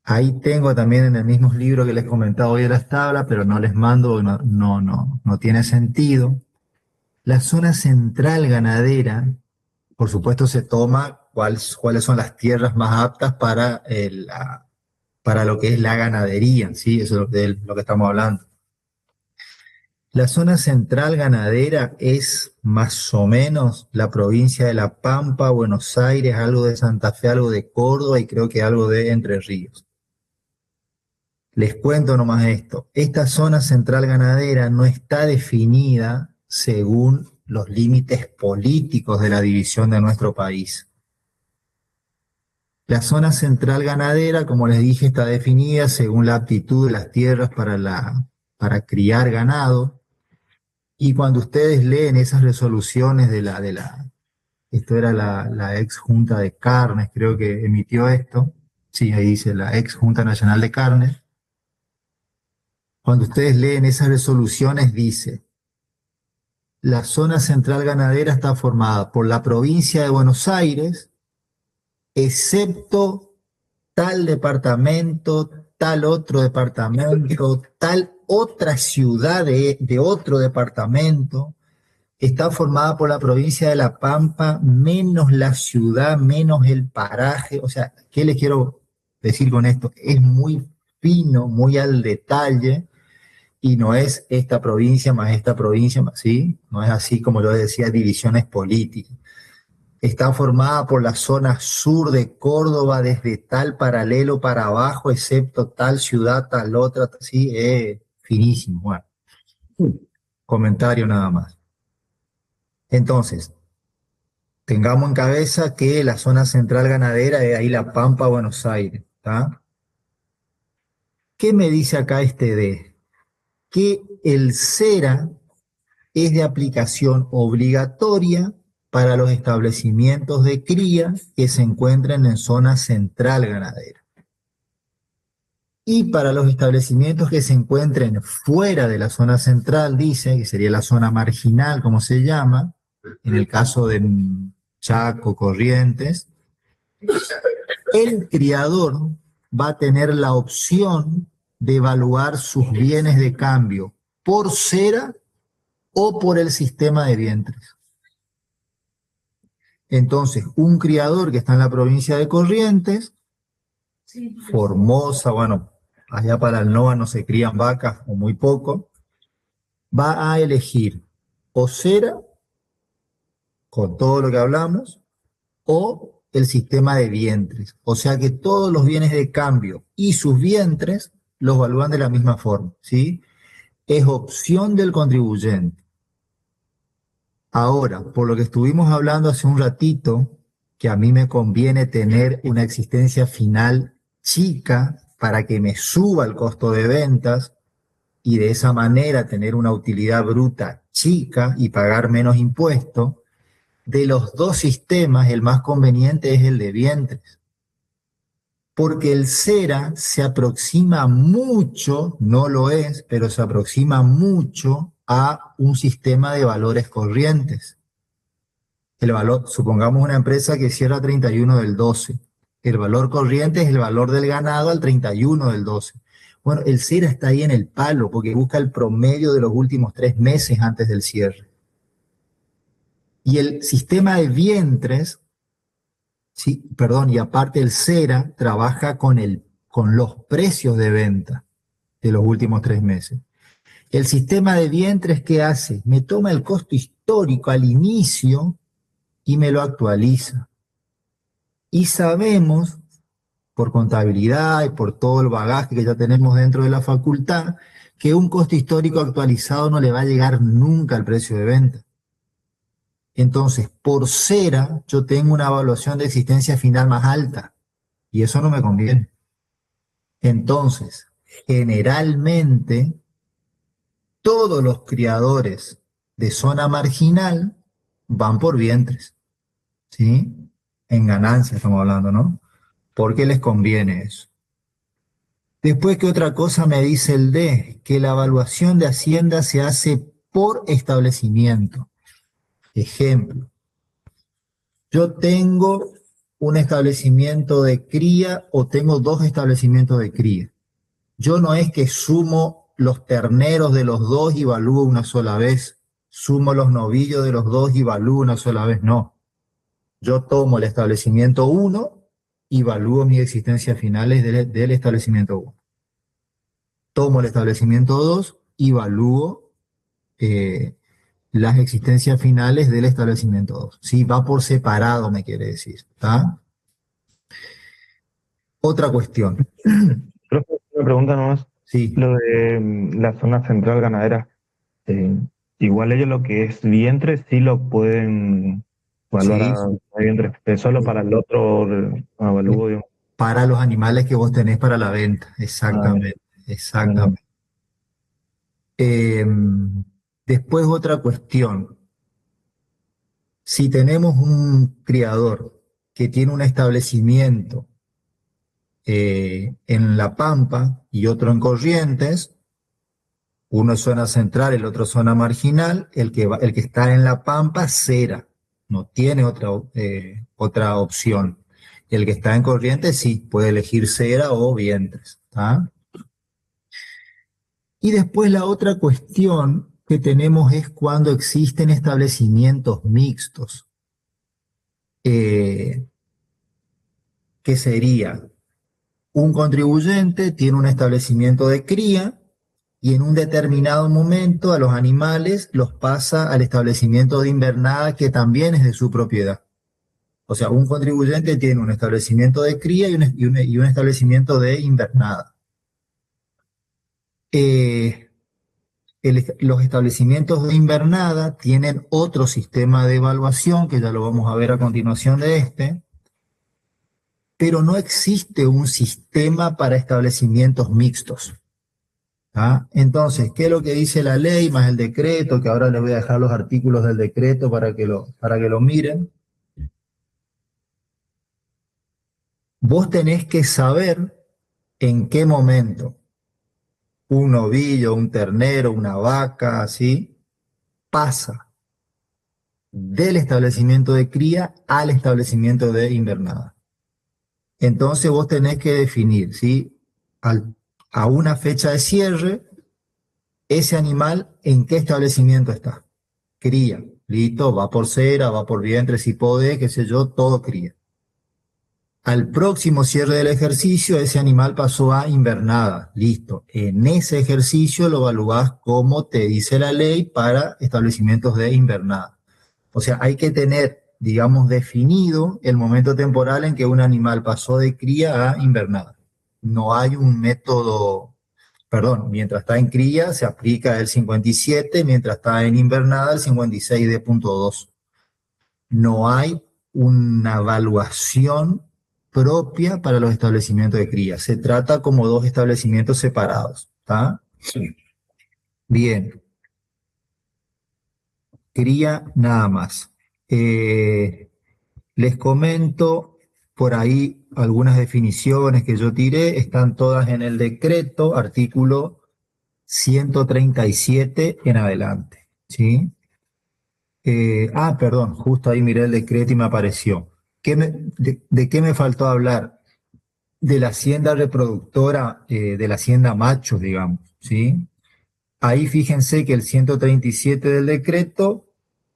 Ahí tengo también en el mismo libro que les he comentado hoy las tablas, pero no les mando, no tiene sentido. La zona central ganadera, por supuesto, se toma cuáles son las tierras más aptas para lo que es la ganadería, ¿sí? Eso es de lo que estamos hablando. La zona central ganadera es más o menos la provincia de La Pampa, Buenos Aires, algo de Santa Fe, algo de Córdoba y creo que algo de Entre Ríos. Les cuento nomás esto. Esta zona central ganadera no está definida según los límites políticos de la división de nuestro país. La zona central ganadera, como les dije, está definida según la aptitud de las tierras para criar ganado. Y cuando ustedes leen esas resoluciones esto era la ex Junta de Carnes, creo que emitió esto. Sí, ahí dice la ex Junta Nacional de Carnes. Cuando ustedes leen esas resoluciones, dice: la zona central ganadera está formada por la provincia de Buenos Aires, excepto tal departamento, tal otro departamento, tal otra ciudad de otro departamento, está formada por la provincia de La Pampa, menos la ciudad, menos el paraje. O sea, ¿qué les quiero decir con esto? Es muy fino, muy al detalle, y no es esta provincia más esta provincia más, ¿sí? No es así como yo decía, divisiones políticas. Está formada por la zona sur de Córdoba, desde tal paralelo para abajo, excepto tal ciudad, tal otra, sí, finísimo. Bueno, comentario nada más. Entonces, tengamos en cabeza que la zona central ganadera es ahí La Pampa, Buenos Aires, ¿está? ¿Qué me dice acá este D? Que el CERA es de aplicación obligatoria para los establecimientos de cría que se encuentren en zona central ganadera. Y para los establecimientos que se encuentren fuera de la zona central, dice, que sería la zona marginal, como se llama, en el caso de Chaco, Corrientes, el criador va a tener la opción de evaluar sus bienes de cambio por cera o por el sistema de vientres. Entonces, un criador que está en la provincia de Corrientes, Formosa, bueno, allá para el NOA no se crían vacas o muy poco, va a elegir o cera, con todo lo que hablamos, o el sistema de vientres. O sea que todos los bienes de cambio y sus vientres los evalúan de la misma forma, ¿sí? Es opción del contribuyente. Ahora, por lo que estuvimos hablando hace un ratito, que a mí me conviene tener una existencia final chica para que me suba el costo de ventas y de esa manera tener una utilidad bruta chica y pagar menos impuestos, de los dos sistemas el más conveniente es el de vientres. Porque el CERA se aproxima mucho, no lo es, pero se aproxima mucho a un sistema de valores corrientes. El valor, supongamos una empresa que cierra 31 del 12. El valor corriente es el valor del ganado al 31 del 12. Bueno, el CERA está ahí en el palo porque busca el promedio de los últimos 3 meses antes del cierre. Y el sistema de vientres, sí, perdón, y aparte el CERA trabaja con los precios de venta de los últimos 3 meses. El sistema de vientres, ¿qué hace? Me toma el costo histórico al inicio y me lo actualiza. Y sabemos, por contabilidad y por todo el bagaje que ya tenemos dentro de la facultad, que un costo histórico actualizado no le va a llegar nunca al precio de venta. Entonces, por cera, yo tengo una evaluación de existencia final más alta y eso no me conviene. Entonces, generalmente, todos los criadores de zona marginal van por vientres, ¿sí? En ganancia estamos hablando, ¿no? Porque les conviene eso. Después, ¿qué otra cosa me dice el D? Que la evaluación de Hacienda se hace por establecimiento. Ejemplo, yo tengo un establecimiento de cría o tengo dos establecimientos de cría. Yo no es que sumo los terneros de los dos y evalúo una sola vez, sumo los novillos de los dos y evalúo una sola vez, no. Yo tomo el establecimiento 1 y evalúo mis existencias finales del establecimiento 1. Tomo el establecimiento 2 y evalúo eh, las existencias finales del establecimiento 2. Sí, va por separado, me quiere decir. ¿Está? Otra cuestión. Profe, una pregunta nomás. Sí, Lo de la zona central ganadera, eh, igual ellos lo que es vientre sí lo pueden evaluar sí, a vientre, solo para el otro avalúo, digamos. para los animales que vos tenés para la venta. Ah, Exactamente, ya. exactamente. Eh, Después otra cuestión. Si tenemos un criador que tiene un establecimiento en La Pampa y otro en Corrientes, uno es zona central, el otro zona marginal, el que está en La Pampa, cera, no tiene otra opción. Y el que está en Corrientes, sí, puede elegir cera o vientres. ¿Tá? Y después la otra cuestión que tenemos es cuando existen establecimientos mixtos, eh, que sería un contribuyente tiene un establecimiento de cría y en un determinado momento a los animales los pasa al establecimiento de invernada que también es de su propiedad. O sea, un contribuyente tiene un establecimiento de cría y un establecimiento de invernada. Eh, los establecimientos de invernada tienen otro sistema de evaluación, que ya lo vamos a ver a continuación de este, pero no existe un sistema para establecimientos mixtos. ¿Ah? Entonces, ¿qué es lo que dice la ley más el decreto? Que ahora les voy a dejar los artículos del decreto para que lo miren. Vos tenés que saber en qué momento un novillo, un ternero, una vaca, así, pasa del establecimiento de cría al establecimiento de invernada. Entonces vos tenés que definir, ¿sí? A una fecha de cierre, ese animal en qué establecimiento está. Cría, listo, va por cera, va por vientre, si podés, qué sé yo, todo cría. Al próximo cierre del ejercicio, ese animal pasó a invernada, listo. En ese ejercicio lo evaluás como te dice la ley para establecimientos de invernada. O sea, hay que tener, digamos, definido el momento temporal en que un animal pasó de cría a invernada. No hay un método, perdón, mientras está en cría se aplica el 57, mientras está en invernada el 56D.2. No hay una evaluación propia para los establecimientos de cría. Se trata como dos establecimientos separados. ¿Está? Bien, cría nada más. Les comento por ahí algunas definiciones que yo tiré, están todas en el decreto, artículo 137 en adelante. ¿Sí? Perdón, justo ahí miré el decreto y me apareció. ¿De qué me faltó hablar? De la hacienda reproductora, de la hacienda machos, digamos, ¿sí? Ahí fíjense que el 137 del decreto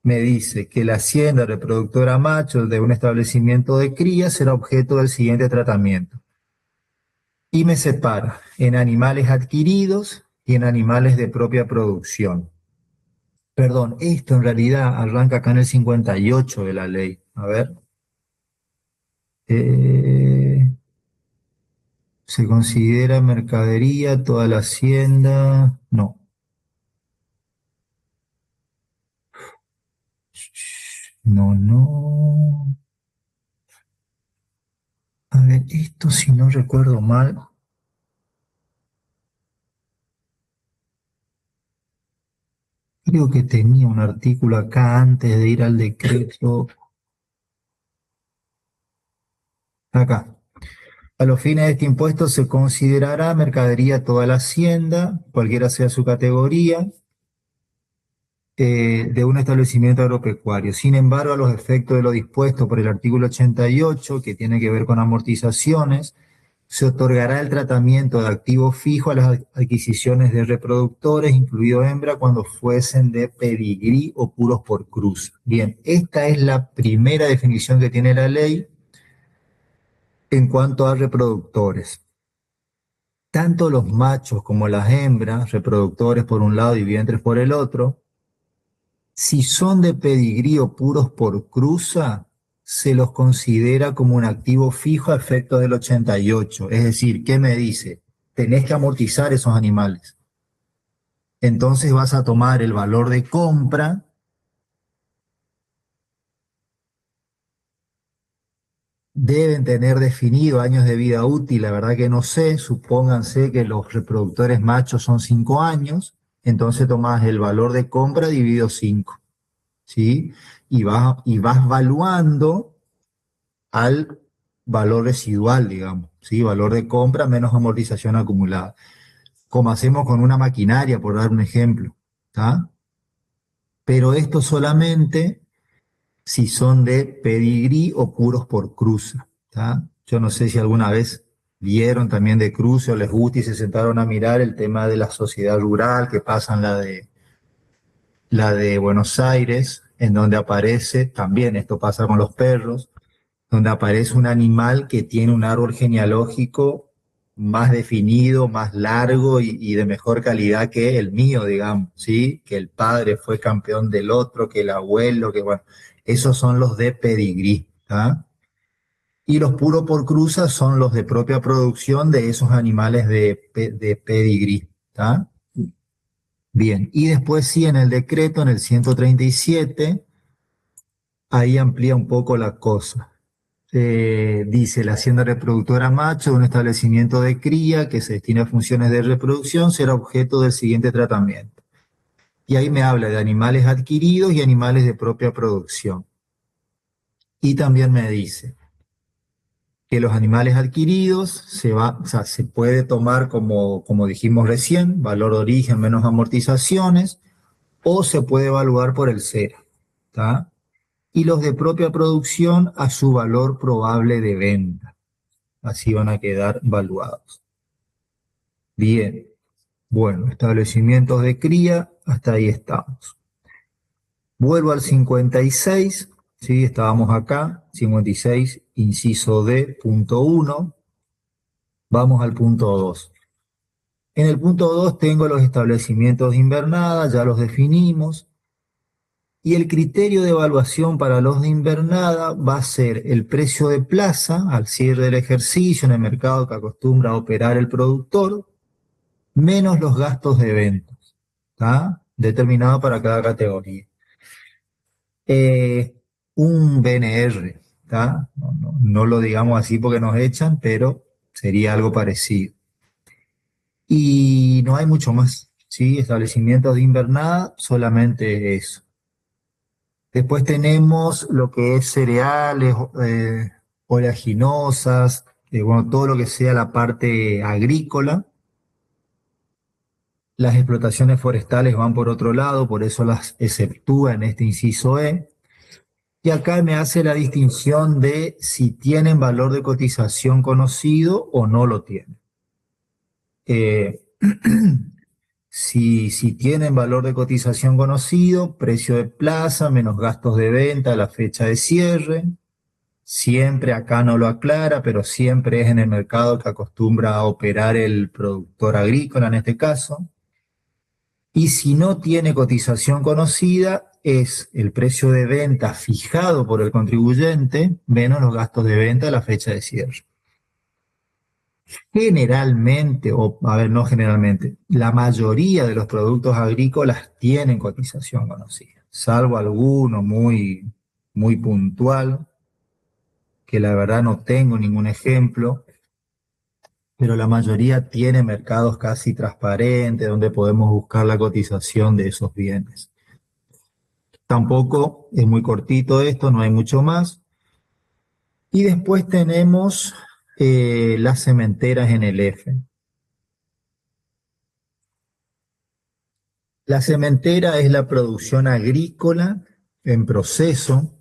me dice que la hacienda reproductora macho de un establecimiento de cría será objeto del siguiente tratamiento. Y me separa en animales adquiridos y en animales de propia producción. Perdón, esto en realidad arranca acá en el 58 de la ley. A ver. Eh, ¿Se considera mercadería toda la hacienda? No. No, no. A ver, esto si no recuerdo mal, creo que tenía un artículo acá antes de ir al decreto. Acá. A los fines de este impuesto se considerará mercadería toda la hacienda, cualquiera sea su categoría, de un establecimiento agropecuario. Sin embargo, a los efectos de lo dispuesto por el artículo 88, que tiene que ver con amortizaciones, se otorgará el tratamiento de activo fijo a las adquisiciones de reproductores, incluido hembra, cuando fuesen de pedigrí o puros por cruz. Bien, esta es la primera definición que tiene la ley en cuanto a reproductores. Tanto los machos como las hembras, reproductores por un lado y vientres por el otro, si son de pedigrí o puros por cruza, se los considera como un activo fijo a efectos del 88. Es decir, ¿qué me dice? Tenés que amortizar esos animales. Entonces vas a tomar el valor de compra, deben tener definido años de vida útil, la verdad que no sé, supónganse que los reproductores machos son 5 años, entonces tomás el valor de compra dividido 5, ¿sí? Y vas valuando al valor residual, digamos, ¿sí? Valor de compra menos amortización acumulada, como hacemos con una maquinaria, por dar un ejemplo, ¿tá? Pero esto solamente si son de pedigrí o puros por cruza, ¿tá? Yo no sé si alguna vez vieron también de cruce o les gusta y se sentaron a mirar el tema de la sociedad rural que pasan la de Buenos Aires, en donde aparece, también esto pasa con los perros, donde aparece un animal que tiene un árbol genealógico más definido, más largo y de mejor calidad que el mío, digamos, ¿sí? Que el padre fue campeón del otro, que el abuelo, que bueno, esos son los de pedigrí, ¿tá? Y los puros por cruza son los de propia producción de esos animales de pedigrí, ¿tá? Bien, y después sí, en el decreto, en el 137, ahí amplía un poco la cosa. Dice, la hacienda reproductora macho de un establecimiento de cría que se destina a funciones de reproducción será objeto del siguiente tratamiento. Y ahí me habla de animales adquiridos y animales de propia producción. Y también me dice que los animales adquiridos o sea, se puede tomar como dijimos recién, valor de origen menos amortizaciones, o se puede evaluar por el CERA, ¿tá? Y los de propia producción a su valor probable de venta. Así van a quedar valuados. Bien, bueno, establecimientos de cría, hasta ahí estamos. Vuelvo al 56, ¿sí? Estábamos acá, 56, inciso D, punto 1. Vamos al punto 2. En el punto 2 tengo los establecimientos de invernada, ya los definimos. Y el criterio de evaluación para los de invernada va a ser el precio de plaza al cierre del ejercicio en el mercado que acostumbra a operar el productor, menos los gastos de ventas, ¿tá? Determinado para cada categoría. Un BNR, ¿tá? No lo digamos así porque nos echan, pero sería algo parecido. Y no hay mucho más, ¿sí? Establecimientos de invernada, solamente eso. Después tenemos lo que es cereales, oleaginosas, bueno, todo lo que sea la parte agrícola. Las explotaciones forestales van por otro lado, por eso las exceptúa en este inciso E. Y acá me hace la distinción de si tienen valor de cotización conocido o no lo tienen. Eh, si tienen valor de cotización conocido, precio de plaza menos gastos de venta a la fecha de cierre. Siempre acá no lo aclara, pero siempre es en el mercado que acostumbra a operar el productor agrícola en este caso. Y si no tiene cotización conocida, es el precio de venta fijado por el contribuyente menos los gastos de venta a la fecha de cierre. Generalmente, o a ver, no generalmente, la mayoría de los productos agrícolas tienen cotización conocida, salvo alguno muy puntual, que la verdad no tengo ningún ejemplo, pero la mayoría tiene mercados casi transparentes donde podemos buscar la cotización de esos bienes. Tampoco es muy cortito esto, no hay mucho más. Y después tenemos las cementeras en el F. La cementera es la producción agrícola en proceso.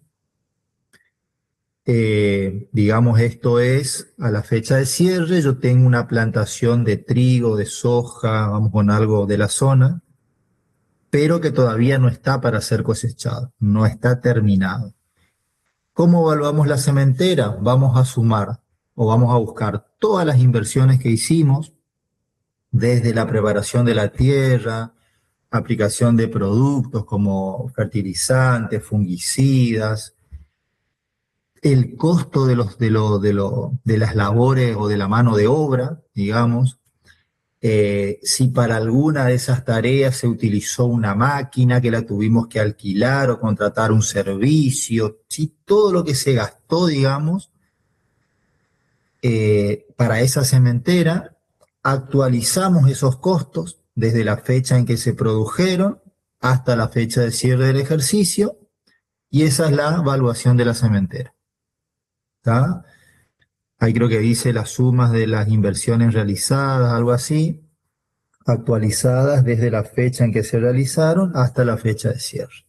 Digamos, esto es a la fecha de cierre. Yo tengo una plantación de trigo, de soja, vamos con algo de la zona, pero que todavía no está para ser cosechado, no está terminado. ¿Cómo evaluamos la cementera? Vamos a sumar o vamos a buscar todas las inversiones que hicimos, desde la preparación de la tierra, aplicación de productos como fertilizantes, fungicidas, el costo de las labores o de la mano de obra, digamos, si para alguna de esas tareas se utilizó una máquina que la tuvimos que alquilar o contratar un servicio, si todo lo que se gastó, digamos, para esa cementera, actualizamos esos costos desde la fecha en que se produjeron hasta la fecha de cierre del ejercicio, y esa es la evaluación de la cementera. ¿Tá? Ahí creo que dice las sumas de las inversiones realizadas, algo así, actualizadas desde la fecha en que se realizaron hasta la fecha de cierre.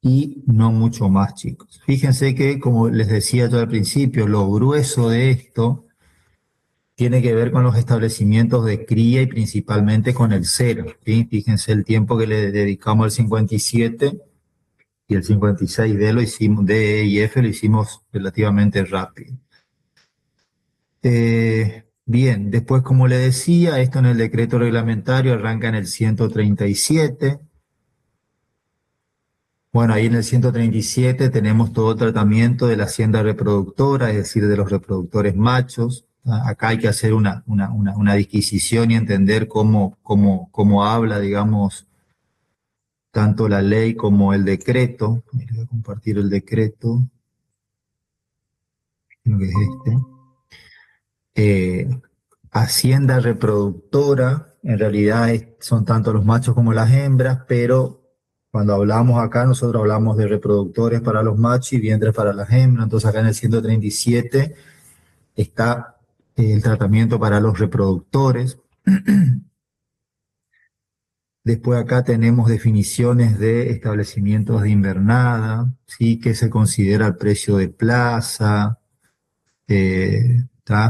Y no mucho más, chicos. Fíjense que, como les decía yo al principio, lo grueso de esto tiene que ver con los establecimientos de cría y principalmente con el cero, ¿sí? Fíjense el tiempo que le dedicamos al 57 y el 56D lo hicimos, D, E y F lo hicimos relativamente rápido. Bien, después, como le decía, esto en el decreto reglamentario arranca en el 137. Bueno, ahí en el 137 tenemos todo el tratamiento de la hacienda reproductora, es decir, de los reproductores machos. Acá hay que hacer una disquisición y entender cómo habla, digamos, tanto la ley como el decreto. Voy a compartir el decreto, creo que es este. Hacienda reproductora, en realidad son tanto los machos como las hembras, pero cuando hablamos acá, nosotros hablamos de reproductores para los machos y vientres para las hembras. Entonces acá en el 137 está el tratamiento para los reproductores. Después acá tenemos definiciones de establecimientos de invernada, ¿sí? Que se considera el precio de plaza.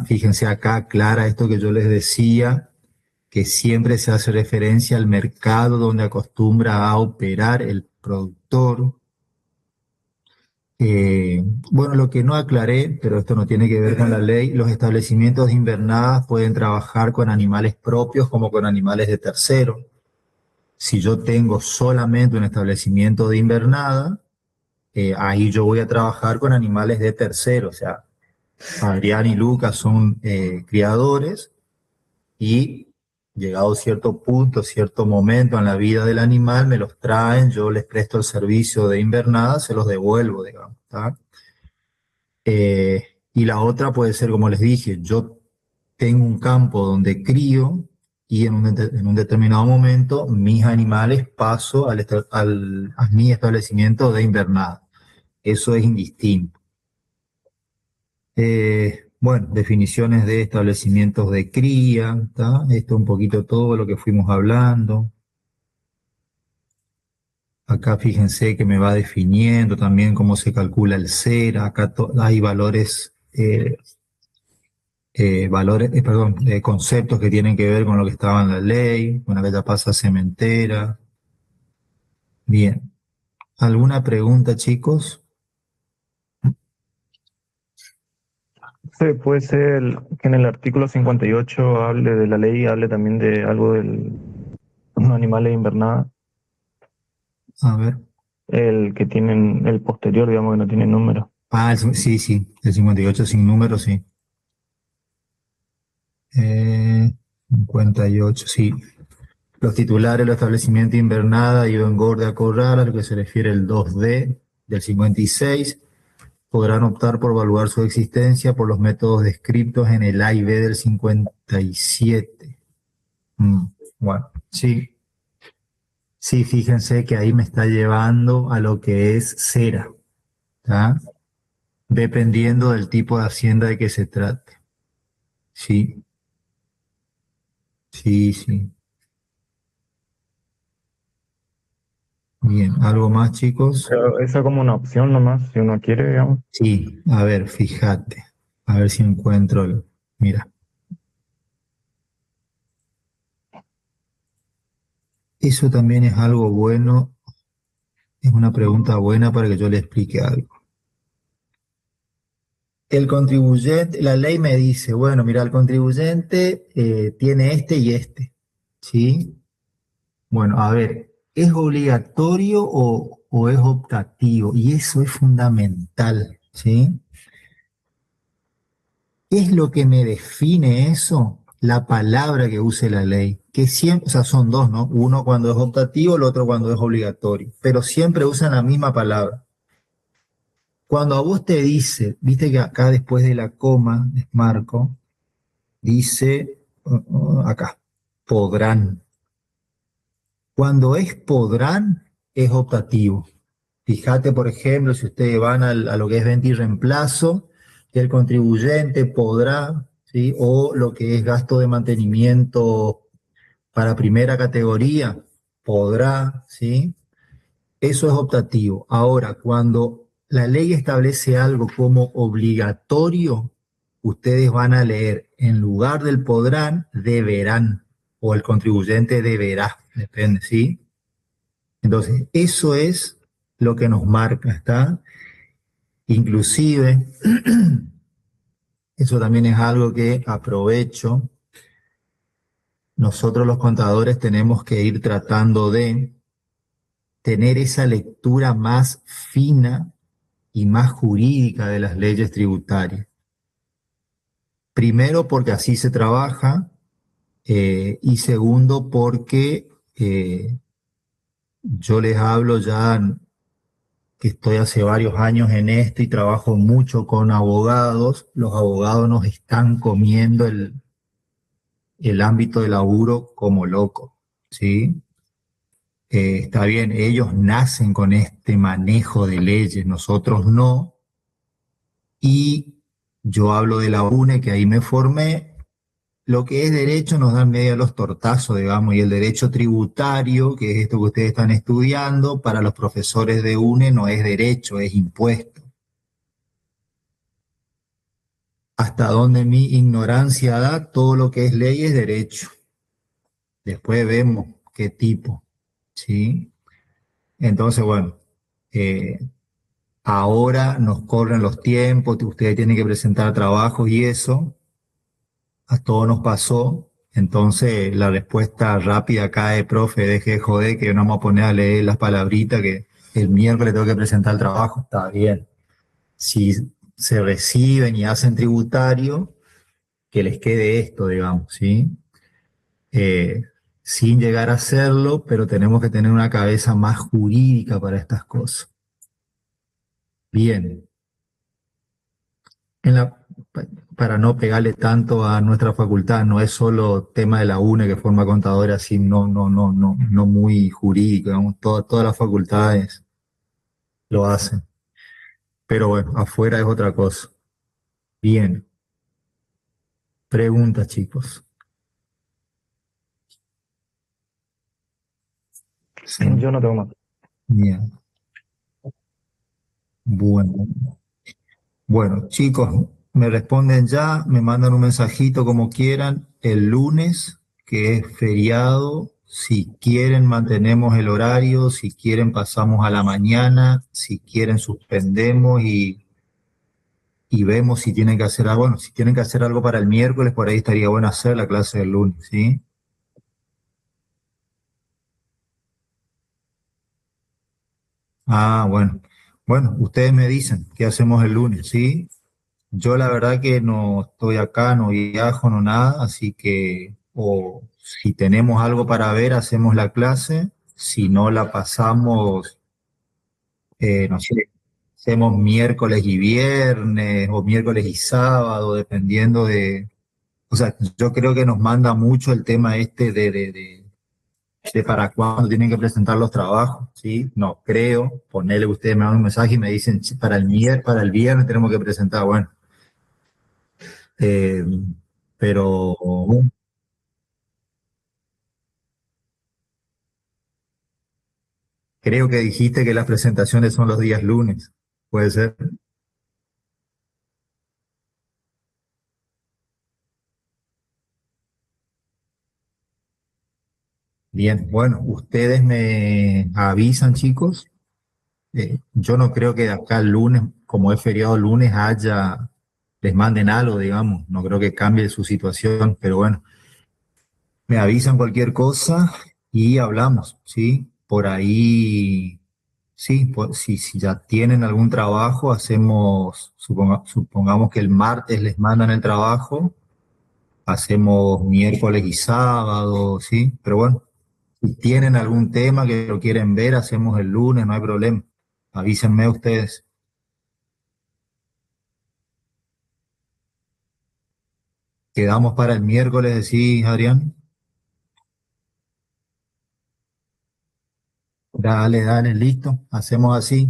Fíjense acá, clara esto que yo les decía, que siempre se hace referencia al mercado donde acostumbra a operar el productor. Bueno, lo que no aclaré, pero esto no tiene que ver con la ley, los establecimientos de invernadas pueden trabajar con animales propios como con animales de tercero. Si yo tengo solamente un establecimiento de invernada, ahí yo voy a trabajar con animales de tercero. O sea, Adrián y Lucas son criadores y llegado cierto punto, cierto momento en la vida del animal, me los traen, yo les presto el servicio de invernada, se los devuelvo, digamos. ¿Tá? Y la otra puede ser, como les dije, yo tengo un campo donde crío y en un determinado momento mis animales paso a mi establecimiento de invernada. Eso es indistinto. Bueno, definiciones de establecimientos de cría, ¿tá? Esto un poquito todo lo que fuimos hablando. Acá fíjense que me va definiendo también cómo se calcula el CERA. Acá hay conceptos que tienen que ver con lo que estaba en la ley. Bueno, acá ya pasa cementera. Bien. ¿Alguna pregunta, chicos? Sí, puede ser que en el artículo 58 hable de la ley, hable también de algo de los animales de invernada, A ver. el que tienen, el posterior, digamos, que no tiene número. Sí, sí, el 58 sin número, sí. 58, sí. Los titulares, los establecimientos de invernada y o engorde a corral, a lo que se refiere el 2D del 56, podrán optar por evaluar su existencia por los métodos descritos en el A y B del 57. Bueno, sí. Sí, fíjense que ahí me está llevando a lo que es cera. ¿Tá? dependiendo del tipo de hacienda de que se trate. Sí, sí, sí. Bien, ¿algo más, chicos? Pero esa es como una opción nomás, si uno quiere, digamos. Sí, a ver, fíjate, a ver si encuentro Mira, eso también es algo bueno, es una pregunta buena para que yo le explique algo. El contribuyente, la ley me dice, bueno, mira, el contribuyente tiene este y este, ¿sí? Bueno, a ver, ¿es obligatorio o es optativo? Y eso es fundamental, ¿sí? ¿Qué es lo que me define eso? La palabra que use la ley, que siempre, o sea, son dos, ¿no? Uno cuando es optativo, el otro cuando es obligatorio, pero siempre usan la misma palabra. Cuando a vos te dice, viste que acá después de la coma, Marco, dice, acá, podrán. Cuando es podrán, es optativo. Fíjate, por ejemplo, si ustedes van a lo que es venta y reemplazo, que el contribuyente podrá, ¿sí? O lo que es gasto de mantenimiento para primera categoría, podrá, ¿sí? Eso es optativo. Ahora, cuando la ley establece algo como obligatorio, ustedes van a leer en lugar del podrán, deberán, o el contribuyente deberá, depende, ¿sí? Entonces, eso es lo que nos marca, ¿está? Inclusive, eso también es algo que aprovecho. Nosotros los contadores tenemos que ir tratando de tener esa lectura más fina y más jurídica de las leyes tributarias. Primero porque así se trabaja y segundo porque yo les hablo ya que estoy hace varios años en esto y trabajo mucho con abogados. Los abogados nos están comiendo el ámbito de laburo como loco, ¿sí? Está bien, ellos nacen con este manejo de leyes, nosotros no. Y yo hablo de la UNE, que ahí me formé. Lo que es derecho nos dan medio los tortazos, digamos, y el derecho tributario, que es esto que ustedes están estudiando, para los profesores de UNE no es derecho, es impuesto. Hasta donde mi ignorancia da, todo lo que es ley es derecho. Después vemos qué tipo, ¿sí? Entonces, bueno, eh, ahora nos corren los tiempos, ustedes tienen que presentar trabajos y eso, a todos nos pasó. Entonces, la respuesta rápida acá es, profe, deje de joder, que no vamos a poner a leer las palabritas, que el miércoles tengo que presentar el trabajo. Está bien. Si se reciben y hacen tributario, que les quede esto, digamos, ¿sí? Eh, sin llegar a hacerlo, pero tenemos que tener una cabeza más jurídica para estas cosas. Bien, en la, para no pegarle tanto a nuestra facultad, no es solo tema de la UNE que forma contadores así, no muy jurídico, digamos, todas las facultades lo hacen. Pero bueno, afuera es otra cosa. Bien, preguntas, chicos. Sí, Yo no tengo más. bien. Bueno, bueno, chicos, me responden ya, me mandan un mensajito como quieran. El lunes, que es feriado, si quieren mantenemos el horario, si quieren pasamos a la mañana, si quieren suspendemos y vemos si tienen que hacer algo. Bueno, si tienen que hacer algo para el miércoles, por ahí estaría bueno hacer la clase del lunes, ¿sí? Ah, bueno. Bueno, ustedes me dicen qué hacemos el lunes, ¿sí? Yo la verdad que no estoy acá, no viajo, no nada, así que o si tenemos algo para ver, hacemos la clase, si no la pasamos, no sé, hacemos miércoles y viernes o miércoles y sábado, o sea, yo creo que nos manda mucho el tema este de para cuándo tienen que presentar los trabajos, ¿sí? No creo, ponerle ustedes me dan un mensaje y me dicen, "Che, para el viernes tenemos que presentar, bueno, eh, pero creo que dijiste que las presentaciones son los días lunes, ¿puede ser? Bien, bueno, ustedes me avisan, chicos. Yo no creo que de acá el lunes, como es feriado el lunes, les manden algo, digamos. No creo que cambie su situación, pero bueno, me avisan cualquier cosa y hablamos, ¿sí? Por ahí, sí, si ya tienen algún trabajo, supongamos que el martes les mandan el trabajo, hacemos miércoles y sábado, ¿sí? Pero bueno, si tienen algún tema que lo quieren ver, hacemos el lunes, no hay problema. Avísenme ustedes. Quedamos para el miércoles, ¿sí, Adrián? Dale, dale, listo. Hacemos así.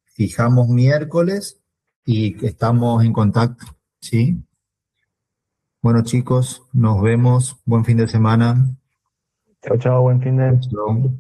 Fijamos miércoles y estamos en contacto, ¿sí? Bueno, chicos, nos vemos. Buen fin de semana. Chao, chao, buen fin de... Chao.